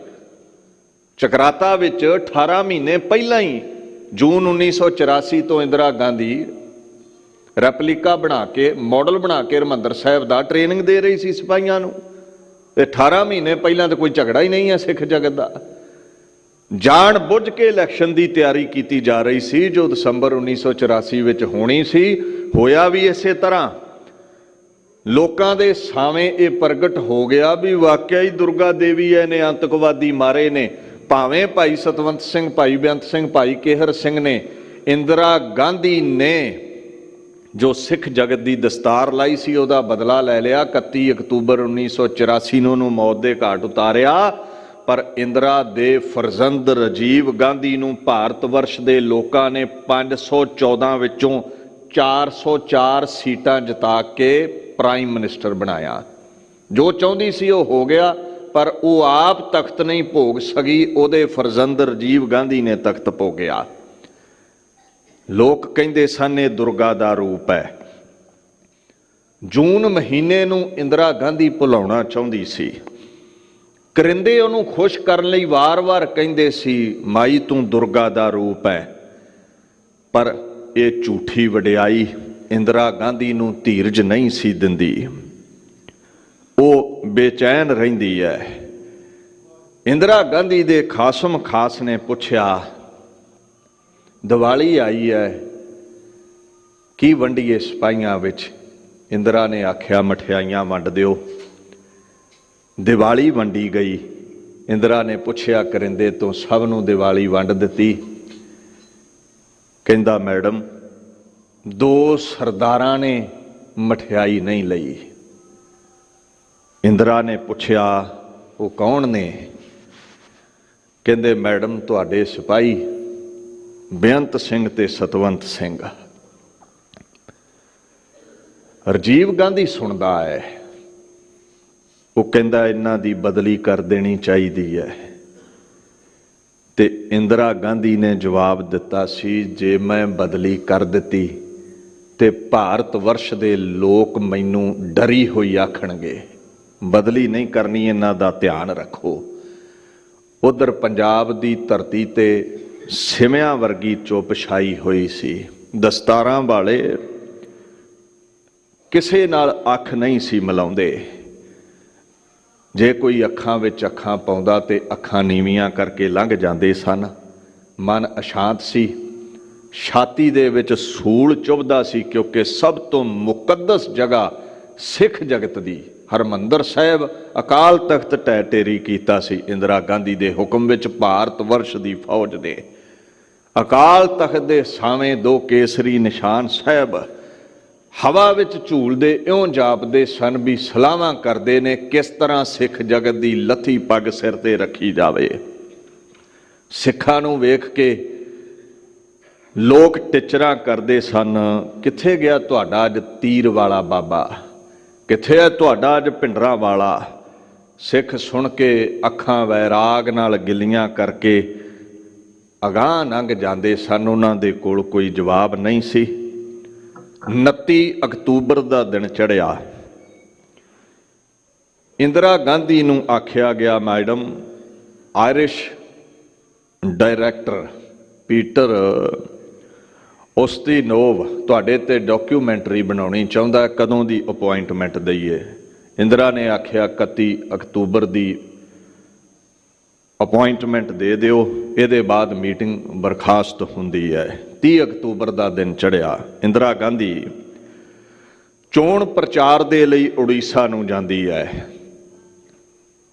ਚਕਰਾਤਾ ਵਿੱਚ 18 ਮਹੀਨੇ ਪਹਿਲਾਂ ਹੀ ਜੂਨ 1984 ਤੋਂ ਇੰਦਰਾ ਗਾਂਧੀ ਰੈਪਲੀਕਾ ਬਣਾ ਕੇ, ਮਾਡਲ ਬਣਾ ਕੇ ਹਰਮੰਦਰ ਸਾਹਿਬ ਦਾ ਟ੍ਰੇਨਿੰਗ ਦੇ ਰਹੀ ਸੀ ਸਿਪਾਹੀਆਂ ਨੂੰ। ਤੇ 18 ਮਹੀਨੇ ਪਹਿਲਾਂ ਤਾਂ ਕੋਈ ਝਗੜਾ ਹੀ ਨਹੀਂ ਹੈ ਸਿੱਖ ਜਗਤ ਦਾ। ਜਾਣ ਬੁੱਝ ਕੇ ਇਲੈਕਸ਼ਨ ਦੀ ਤਿਆਰੀ ਕੀਤੀ ਜਾ ਰਹੀ ਸੀ ਜੋ ਦਸੰਬਰ 1984 ਵਿੱਚ ਹੋਣੀ ਸੀ। ਹੋਇਆ ਵੀ ਇਸੇ ਤਰ੍ਹਾਂ। ਲੋਕਾਂ ਦੇ ਸਾਹਮਣੇ ਇਹ ਪ੍ਰਗਟ ਹੋ ਗਿਆ ਵੀ ਵਾਕਿਆ ਹੀ ਦੁਰਗਾ ਦੇਵੀ ਨੇ ਆਤੰਕਵਾਦੀ ਮਾਰੇ ਨੇ। ਭਾਵੇਂ ਭਾਈ ਸਤਵੰਤ ਸਿੰਘ, ਭਾਈ ਬੇਅੰਤ ਸਿੰਘ, ਭਾਈ ਕੇਹਰ ਸਿੰਘ ਨੇ, ਇੰਦਰਾ ਗਾਂਧੀ ਨੇ ਜੋ ਸਿੱਖ ਜਗਤ ਦੀ ਦਸਤਾਰ ਲਾਈ ਸੀ ਉਹਦਾ ਬਦਲਾ ਲੈ ਲਿਆ। 31 ਅਕਤੂਬਰ 1984 ਨੂੰ ਉਹਨੂੰ ਮੌਤ ਦੇ ਘਾਟ ਉਤਾਰਿਆ। ਪਰ ਇੰਦਰਾ ਦੇ ਫਰਜ਼ੰਦ ਰਾਜੀਵ ਗਾਂਧੀ ਨੂੰ ਭਾਰਤ ਵਰਸ਼ ਦੇ ਲੋਕਾਂ ਨੇ 514 ਵਿੱਚੋਂ 404 ਸੀਟਾਂ ਜਿਤਾ ਕੇ ਪ੍ਰਾਈਮ ਮਿਨਿਸਟਰ ਬਣਾਇਆ। ਜੋ ਚਾਹੁੰਦੀ ਸੀ ਉਹ ਹੋ ਗਿਆ, ਪਰ ਉਹ ਆਪ ਤਖਤ ਨਹੀਂ ਭੋਗ ਸਕੀ, ਉਹਦੇ ਫਰਜ਼ੰਦ ਰਾਜੀਵ ਗਾਂਧੀ ਨੇ ਤਖਤ ਭੋਗਿਆ। ਲੋਕ ਕਹਿੰਦੇ ਸਨ ਇਹ ਦੁਰਗਾ ਦਾ ਰੂਪ ਹੈ। ਜੂਨ ਮਹੀਨੇ ਨੂੰ ਇੰਦਰਾ ਗਾਂਧੀ ਭੁਲਾਉਣਾ ਚਾਹੁੰਦੀ ਸੀ। ਕਰਿੰਦੇ ਉਹਨੂੰ ਖੁਸ਼ ਕਰਨ ਲਈ ਵਾਰ-ਵਾਰ ਕਹਿੰਦੇ ਸੀ ਮਾਈ ਤੂੰ ਦੁਰਗਾ ਦਾ ਰੂਪ ਹੈ। ਪਰ ਇਹ ਝੂਠੀ ਵਡਿਆਈ ਇੰਦਰਾ ਗਾਂਧੀ ਨੂੰ ਧੀਰਜ ਨਹੀਂ ਸੀ ਦਿੰਦੀ। ਉਹ ਬੇਚੈਨ ਰਹਿੰਦੀ ਹੈ। ਇੰਦਰਾ ਗਾਂਧੀ ਦੇ ਖਾਸਮ ਖਾਸ ਨੇ ਪੁੱਛਿਆ ਦੀਵਾਲੀ ਆਈ ਹੈ, ਕੀ ਵੰਡੀਏ ਸਿਪਾਹੀਆਂ ਵਿੱਚ? ਇੰਦਰਾ ਨੇ ਆਖਿਆ ਮਠਿਆਈਆਂ ਵੰਡ ਦਿਓ। ਦੀਵਾਲੀ ਵੰਡੀ ਗਈ। ਇੰਦਰਾ ਨੇ ਪੁੱਛਿਆ ਕਰਿੰਦੇ ਤੋਂ, ਸਭ ਨੂੰ ਦੀਵਾਲੀ ਵੰਡ ਦਿੱਤੀ? ਕਹਿੰਦਾ ਮੈਡਮ 2 ਸਰਦਾਰਾਂ ਨੇ ਮਠਿਆਈ ਨਹੀਂ ਲਈ। ਇੰਦਰਾ ਨੇ ਪੁੱਛਿਆ ਉਹ ਕੌਣ ਨੇ? ਕਹਿੰਦੇ ਮੈਡਮ ਤੁਹਾਡੇ ਸਿਪਾਹੀ ਬੇਅੰਤ ਸਿੰਘ ਤੇ ਸਤਵੰਤ ਸਿੰਘ। ਰਾਜੀਵ ਗਾਂਧੀ ਸੁਣਦਾ ਹੈ, ਉਹ ਕਹਿੰਦਾ ਇਹਨਾਂ ਦੀ ਬਦਲੀ ਕਰ ਦੇਣੀ ਚਾਹੀਦੀ ਹੈ। ਤੇ ਇੰਦਰਾ ਗਾਂਧੀ ਨੇ ਜਵਾਬ ਦਿੱਤਾ ਸੀ, ਜੇ ਮੈਂ ਬਦਲੀ ਕਰ ਦਿੱਤੀ ਤੇ ਭਾਰਤ ਵਰਸ਼ ਦੇ ਲੋਕ ਮੈਨੂੰ ਡਰੀ ਹੋਈ ਆਖਣਗੇ। ਬਦਲੀ ਨਹੀਂ ਕਰਨੀ, ਇਹਨਾਂ ਦਾ ਧਿਆਨ ਰੱਖੋ। ਉਧਰ ਪੰਜਾਬ ਦੀ ਧਰਤੀ ਤੇ ਸਿਮਿਆਂ ਵਰਗੀ ਚੁੱਪ ਛਾਈ ਹੋਈ ਸੀ। ਦਸਤਾਰਾਂ ਵਾਲੇ ਕਿਸੇ ਨਾਲ ਅੱਖ ਨਹੀਂ ਸੀ ਮਿਲਾਉਂਦੇ। ਜੇ ਕੋਈ ਅੱਖਾਂ ਵਿੱਚ ਅੱਖਾਂ ਪਾਉਂਦਾ ਤੇ ਅੱਖਾਂ ਨੀਵੀਆਂ ਕਰਕੇ ਲੰਘ ਜਾਂਦੇ ਸਨ। ਮਨ ਅਸ਼ਾਂਤ ਸੀ, ਛਾਤੀ ਦੇ ਵਿੱਚ ਸੂਲ ਚੁਭਦਾ ਸੀ, ਕਿਉਂਕਿ ਸਭ ਤੋਂ ਮੁਕੱਦਸ ਜਗ੍ਹਾ ਸਿੱਖ ਜਗਤ ਦੀ ਹਰਮੰਦਰ ਸਾਹਿਬ ਅਕਾਲ ਤਖਤ ਢਹਿ ਢੇਰੀ ਕੀਤਾ ਸੀ ਇੰਦਰਾ ਗਾਂਧੀ ਦੇ ਹੁਕਮ ਵਿੱਚ। ਭਾਰਤ ਵਰਸ਼ ਦੀ ਫੌਜ ਦੇ ਅਕਾਲ ਤਖਤ ਦੇ ਸਾਵੇਂ 2 ਕੇਸਰੀ ਨਿਸ਼ਾਨ ਸਾਹਿਬ ਹਵਾ ਵਿੱਚ ਝੂਲਦੇ ਇਉਂ ਜਾਪਦੇ ਸਨ ਵੀ ਸਲਾਹਾਂ ਕਰਦੇ ਨੇ ਕਿਸ ਤਰ੍ਹਾਂ ਸਿੱਖ ਜਗਤ ਦੀ ਲੱਥੀ ਪੱਗ ਸਿਰ ਤੇ ਰੱਖੀ ਜਾਵੇ। ਸਿੱਖਾਂ ਨੂੰ ਵੇਖ ਕੇ ਲੋਕ ਟਿਚਰਾਂ ਕਰਦੇ ਸਨ, ਕਿੱਥੇ ਗਿਆ ਤੁਹਾਡਾ ਅੱਜ ਤੀਰ ਵਾਲਾ ਬਾਬਾ, ਕਿੱਥੇ ਹੈ ਤੁਹਾਡਾ ਅੱਜ ਭਿੰਡਰਾਂ ਵਾਲਾ। ਸਿੱਖ ਸੁਣ ਕੇ ਅੱਖਾਂ ਵੈਰਾਗ ਨਾਲ ਗਿੱਲੀਆਂ ਕਰਕੇ ਅਗਾਂਹ ਲੰਘ ਜਾਂਦੇ ਸਨ। ਉਹਨਾਂ ਦੇ ਕੋਲ ਕੋਈ ਜਵਾਬ ਨਹੀਂ ਸੀ। 29 ਅਕਤੂਬਰ ਦਾ ਦਿਨ ਚੜ੍ਹਿਆ। ਇੰਦਰਾ ਗਾਂਧੀ ਨੂੰ ਆਖਿਆ ਗਿਆ, ਮੈਡਮ ਆਇਰਿਸ਼ ਡਾਇਰੈਕਟਰ ਪੀਟਰ ਉਸਤੀਨੋਵ ਤੁਹਾਡੇ ਤੇ ਡਾਕੂਮੈਂਟਰੀ ਬਣਾਉਣੀ ਚਾਹੁੰਦਾ, ਕਦੋਂ ਦੀ ਅਪੁਆਇੰਟਮੈਂਟ ਦਈਏ? ਇੰਦਰਾ ਨੇ ਆਖਿਆ 31 ਅਕਤੂਬਰ ਦੀ ਅਪੁਆਇੰਟਮੈਂਟ ਦੇ ਦਿਓ, ਇਹਦੇ ਬਾਅਦ ਮੀਟਿੰਗ ਬਰਖਾਸਤ ਹੁੰਦੀ ਹੈ। 30 ਅਕਤੂਬਰ ਦਾ ਦਿਨ ਚੜ੍ਹਿਆ। ਇੰਦਰਾ ਗਾਂਧੀ ਚੋਣ ਪ੍ਰਚਾਰ ਦੇ ਲਈ ਉੜੀਸਾ ਨੂੰ ਜਾਂਦੀ ਹੈ।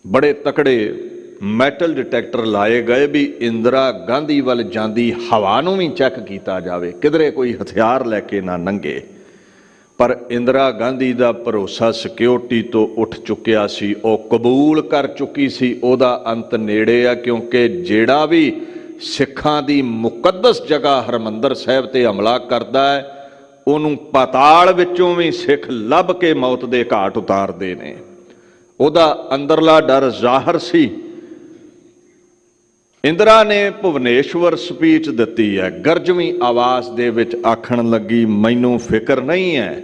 ਬੜੇ ਤਕੜੇ ਮੈਟਲ ਡਿਟੈਕਟਰ ਲਾਏ ਗਏ ਵੀ ਇੰਦਰਾ ਗਾਂਧੀ ਵੱਲ ਜਾਂਦੀ ਹਵਾ ਨੂੰ ਵੀ ਚੈੱਕ ਕੀਤਾ ਜਾਵੇ, ਕਿਧਰੇ ਕੋਈ ਹਥਿਆਰ ਲੈ ਕੇ ਨਾ ਲੰਘੇ। ਪਰ ਇੰਦਰਾ ਗਾਂਧੀ ਦਾ ਭਰੋਸਾ ਸਿਕਿਉਰਿਟੀ ਤੋਂ ਉੱਠ ਚੁੱਕਿਆ ਸੀ। ਉਹ ਕਬੂਲ ਕਰ ਚੁੱਕੀ ਸੀ ਉਹਦਾ ਅੰਤ ਨੇੜੇ ਆ, ਕਿਉਂਕਿ ਜਿਹੜਾ ਵੀ ਸਿੱਖਾਂ ਦੀ ਮੁਕੱਦਸ ਜਗ੍ਹਾ ਹਰਮੰਦਰ ਸਾਹਿਬ ਤੇ ਹਮਲਾ ਕਰਦਾ ਹੈ, ਉਹਨੂੰ ਪਾਤਾਲ ਵਿੱਚੋਂ ਵੀ ਸਿੱਖ ਲੱਭ ਕੇ ਮੌਤ ਦੇ ਘਾਟ ਉਤਾਰਦੇ ਨੇ। ਉਹਦਾ ਅੰਦਰਲਾ ਡਰ ਜ਼ਾਹਰ ਸੀ। ਇੰਦਰਾ ਨੇ ਭੁਵਨੇਸ਼ਵਰ ਸਪੀਚ ਦਿੱਤੀ ਹੈ। ਗਰਜਵੀਂ ਆਵਾਜ਼ ਦੇ ਵਿੱਚ ਆਖਣ ਲੱਗੀ, ਮੈਨੂੰ ਫਿਕਰ ਨਹੀਂ ਹੈ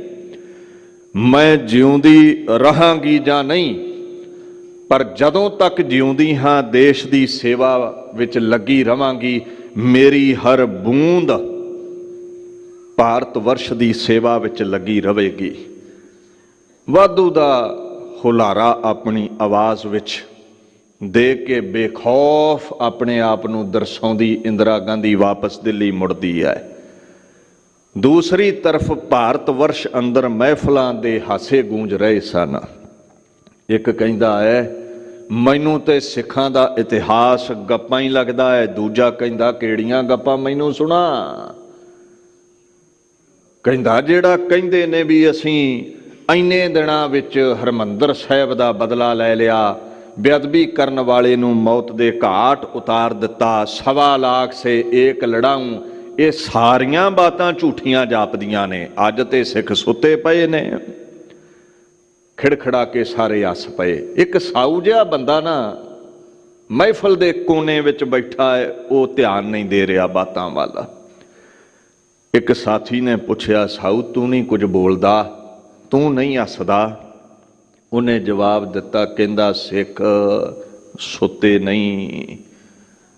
ਮੈਂ ਜਿਉਂਦੀ ਰਹਾਂਗੀ ਜਾਂ ਨਹੀਂ, ਪਰ ਜਦੋਂ ਤੱਕ ਜਿਉਂਦੀ ਹਾਂ ਦੇਸ਼ ਦੀ ਸੇਵਾ ਵਿੱਚ ਲੱਗੀ ਰਵਾਂਗੀ। ਮੇਰੀ ਹਰ ਬੂੰਦ ਭਾਰਤ ਵਰਸ਼ ਦੀ ਸੇਵਾ ਵਿੱਚ ਲੱਗੀ ਰਹੇਗੀ। ਵਾਧੂ ਦਾ ਹੁਲਾਰਾ ਆਪਣੀ ਆਵਾਜ਼ ਵਿੱਚ ਦੇ ਕੇ ਬੇਖੌਫ ਆਪਣੇ ਆਪ ਨੂੰ ਦਰਸਾਉਂਦੀ ਇੰਦਰਾ ਗਾਂਧੀ ਵਾਪਸ ਦਿੱਲੀ ਮੁੜਦੀ ਹੈ। ਦੂਸਰੀ ਤਰਫ ਭਾਰਤ ਵਰਸ਼ ਅੰਦਰ ਮਹਿਫਲਾਂ ਦੇ ਹਾਸੇ ਗੂੰਜ ਰਹੇ ਸਨ। ਇੱਕ ਕਹਿੰਦਾ ਹੈ ਮੈਨੂੰ ਤੇ ਸਿੱਖਾਂ ਦਾ ਇਤਿਹਾਸ ਗੱਪਾਂ ਹੀ ਲੱਗਦਾ ਹੈ, ਦੂਜਾ ਕਹਿੰਦਾ ਕਿਹੜੀਆਂ ਗੱਪਾਂ ਮੈਨੂੰ ਸੁਣਾ। ਕਹਿੰਦਾ ਜਿਹੜਾ ਕਹਿੰਦੇ ਨੇ ਵੀ ਅਸੀਂ ਇੰਨੇ ਦਿਨਾਂ ਵਿੱਚ ਹਰਮੰਦਰ ਸਾਹਿਬ ਦਾ ਬਦਲਾ ਲੈ ਲਿਆ, ਬੇਅਦਬੀ ਕਰਨ ਵਾਲੇ ਨੂੰ ਮੌਤ ਦੇ ਘਾਟ ਉਤਾਰ ਦਿੱਤਾ, 1.25 ਲੱਖ ਸੇ ਏਕ ਲੜਾਊਂ, ਇਹ ਸਾਰੀਆਂ ਬਾਤਾਂ ਝੂਠੀਆਂ ਜਾਪਦੀਆਂ ਨੇ। ਅੱਜ ਤੇ ਸਿੱਖ ਸੁੱਤੇ ਪਏ ਨੇ। ਖਿੜਖੜਾ ਕੇ ਸਾਰੇ ਹੱਸ ਪਏ। ਇੱਕ ਸਾਊ ਜਿਹਾ ਬੰਦਾ ਨਾ ਮਹਿਫਲ ਦੇ ਕੋਨੇ ਵਿੱਚ ਬੈਠਾ ਹੈ, ਉਹ ਧਿਆਨ ਨਹੀਂ ਦੇ ਰਿਹਾ ਬਾਤਾਂ ਵੱਲ। ਇੱਕ ਸਾਥੀ ਨੇ ਪੁੱਛਿਆ, ਸਾਊ ਤੂੰ ਨਹੀਂ ਕੁਝ ਬੋਲਦਾ, ਤੂੰ ਨਹੀਂ ਹੱਸਦਾ? ਉਹਨੇ ਜਵਾਬ ਦਿੱਤਾ, ਕਹਿੰਦਾ ਸਿੱਖ ਸੁੱਤੇ ਨਹੀਂ।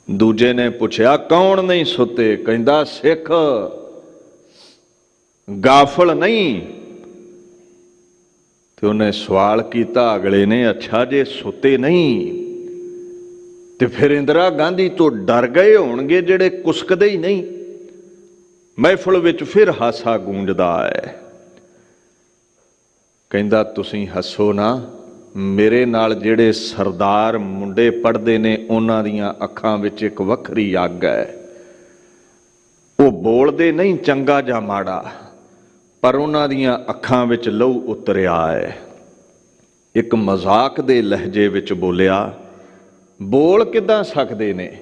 ਦੂਜੇ ਨੇ ਪੁੱਛਿਆ ਕੌਣ ਨਹੀਂ ਸੁੱਤੇ? ਕਹਿੰਦਾ ਸਿੱਖ ਗਾਫਲ ਨਹੀਂ। ਤੇ ਉਹਨੇ ਸਵਾਲ ਕੀਤਾ ਅਗਲੇ ਨੇ, ਅੱਛਾ ਜੇ ਸੁੱਤੇ ਨਹੀਂ ਤੇ ਫਿਰ ਇੰਦਰਾ ਗਾਂਧੀ ਤੋਂ ਡਰ ਗਏ ਹੋਣਗੇ ਜਿਹੜੇ ਕੁਸਕਦੇ ਹੀ ਨਹੀਂ। ਮਹਿਫਲ ਵਿੱਚ ਫਿਰ ਹਾਸਾ ਗੂੰਜਦਾ ਹੈ। ਕਹਿੰਦਾ ਤੁਸੀਂ ਹੱਸੋ ਨਾ, ਮੇਰੇ ਨਾਲ ਜਿਹੜੇ ਸਰਦਾਰ ਮੁੰਡੇ ਪੜ੍ਹਦੇ ਨੇ ਉਹਨਾਂ ਦੀਆਂ ਅੱਖਾਂ ਵਿੱਚ ਇੱਕ ਵੱਖਰੀ ਅੱਗ ਹੈ। ਉਹ ਬੋਲਦੇ ਨਹੀਂ ਚੰਗਾ ਜਾਂ ਮਾੜਾ, ਪਰ ਉਹਨਾਂ ਦੀਆਂ ਅੱਖਾਂ ਵਿੱਚ ਲਹੂ ਉਤਰਿਆ ਹੈ। ਇੱਕ ਮਜ਼ਾਕ ਦੇ ਲਹਿਜੇ ਵਿੱਚ ਬੋਲਿਆ। ਬੋਲ ਕਿੱਦਾਂ ਸਕਦੇ ਨੇ?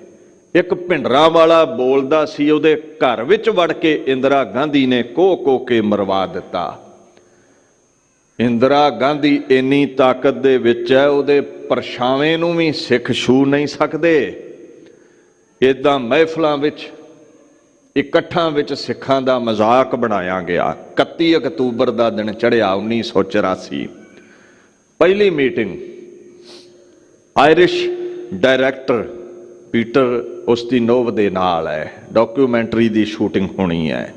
ਇੱਕ ਭਿੰਡਰਾਂ ਵਾਲਾ ਬੋਲਦਾ ਸੀ, ਉਹਦੇ ਘਰ ਵਿੱਚ ਵੜ ਕੇ ਇੰਦਰਾ ਗਾਂਧੀ ਨੇ ਕੋਹ ਕੇ ਮਰਵਾ ਦਿੱਤਾ। ਇੰਦਰਾ ਗਾਂਧੀ ਇੰਨੀ ਤਾਕਤ ਦੇ ਵਿੱਚ ਹੈ, ਉਹਦੇ ਪਰਛਾਵੇਂ ਨੂੰ ਵੀ ਸਿੱਖ ਛੂ ਨਹੀਂ ਸਕਦੇ। ਏਦਾਂ ਮਹਿਫਲਾਂ ਵਿੱਚ, ਇਕੱਠਾਂ ਵਿੱਚ ਸਿੱਖਾਂ ਦਾ ਮਜ਼ਾਕ ਬਣਾਇਆ ਗਿਆ। 31 ਅਕਤੂਬਰ ਦਾ ਦਿਨ ਚੜ੍ਹਿਆ 1984। ਪਹਿਲੀ ਮੀਟਿੰਗ ਆਇਰਿਸ਼ ਡਾਇਰੈਕਟਰ ਪੀਟਰ ਉਸਤੀਨੋਵ ਦੇ ਨਾਲ ਹੈ। ਡਾਕੂਮੈਂਟਰੀ ਦੀ ਸ਼ੂਟਿੰਗ ਹੋਣੀ ਹੈ।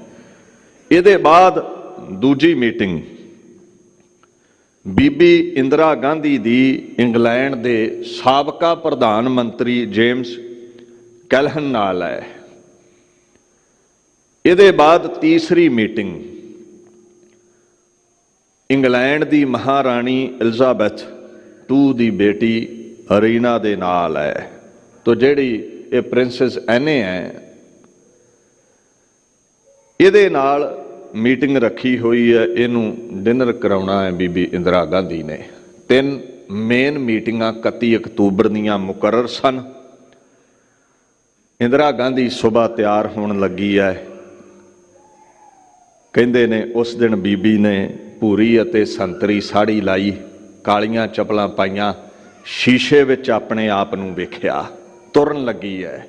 ਇਹਦੇ ਬਾਅਦ ਦੂਜੀ ਮੀਟਿੰਗ ਬੀਬੀ ਇੰਦਰਾ ਗਾਂਧੀ ਦੀ ਇੰਗਲੈਂਡ ਦੇ ਸਾਬਕਾ ਪ੍ਰਧਾਨ ਮੰਤਰੀ ਜੇਮਸ ਕੈਲਹਨ ਨਾਲ ਹੈ। ਇਹਦੇ ਬਾਅਦ ਤੀਸਰੀ ਮੀਟਿੰਗ ਇੰਗਲੈਂਡ ਦੀ ਮਹਾਰਾਣੀ ਐਲਿਜ਼ਾਬੈਥ II ਦੀ ਬੇਟੀ ਰੀਨਾ ਦੇ ਨਾਲ ਹੈ। ਤੋ ਜਿਹੜੀ ਇਹ ਪ੍ਰਿੰਸੈਸ ਐਨੇ ਹੈ, ਇਹਦੇ ਨਾਲ ਮੀਟਿੰਗ ਰੱਖੀ ਹੋਈ ਹੈ। ਇਹਨੂੰ ਡਿਨਰ ਕਰਾਉਣਾ ਹੈ ਬੀਬੀ ਇੰਦਰਾ ਗਾਂਧੀ ਨੇ। 3 ਮੇਨ ਮੀਟਿੰਗਾਂ 31 ਅਕਤੂਬਰ ਦੀਆਂ ਮੁਕਰਰ ਸਨ। ਇੰਦਰਾ ਗਾਂਧੀ ਸੁਬਾਹ ਤਿਆਰ ਹੋਣ ਲੱਗੀ ਹੈ। ਕਹਿੰਦੇ ਨੇ ਉਸ ਦਿਨ ਬੀਬੀ ਨੇ ਭੂਰੀ ਅਤੇ ਸੰਤਰੀ ਸਾੜੀ ਲਾਈ, ਕਾਲੀਆਂ ਚੱਪਲਾਂ ਪਾਈਆਂ, ਸ਼ੀਸ਼ੇ ਵਿੱਚ ਆਪਣੇ ਆਪ ਨੂੰ ਵੇਖਿਆ, ਤੁਰਨ ਲੱਗੀ ਹੈ।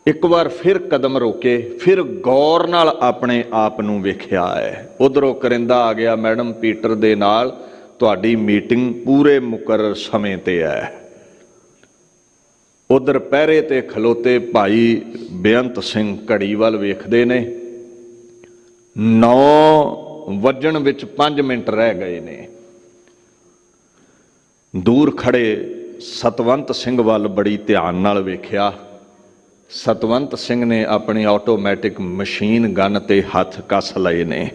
ਇੱਕ ਵਾਰ ਫਿਰ ਕਦਮ ਰੋਕੇ, ਫਿਰ ਗੌਰ ਨਾਲ ਆਪਣੇ ਆਪ ਨੂੰ ਵੇਖਿਆ ਹੈ। ਉਧਰੋਂ ਕਰਿੰਦਾ ਆ ਗਿਆ, ਮੈਡਮ ਪੀਟਰ ਦੇ ਨਾਲ ਤੁਹਾਡੀ ਮੀਟਿੰਗ ਪੂਰੇ ਮੁਕਰਰ ਸਮੇਂ ਤੇ ਹੈ। ਉਧਰ ਪਹਿਰੇ ਤੇ ਖਲੋਤੇ ਭਾਈ ਬੇਅੰਤ ਸਿੰਘ ਘੜੀ ਵੱਲ ਵੇਖਦੇ ਨੇ। 9 ਵੱਜਣ ਵਿੱਚ 5 ਮਿੰਟ ਰਹਿ ਗਏ ਨੇ। ਦੂਰ ਖੜੇ ਸਤਵੰਤ ਸਿੰਘ ਵੱਲ ਬੜੀ ਧਿਆਨ ਨਾਲ ਵੇਖਿਆ। ਸਤਵੰਤ ਸਿੰਘ ਨੇ ਆਪਣੀ ਆਟੋਮੈਟਿਕ ਮਸ਼ੀਨ ਗਨ ਤੇ ਹੱਥ ਕੱਸ ਲਏ ਨੇ।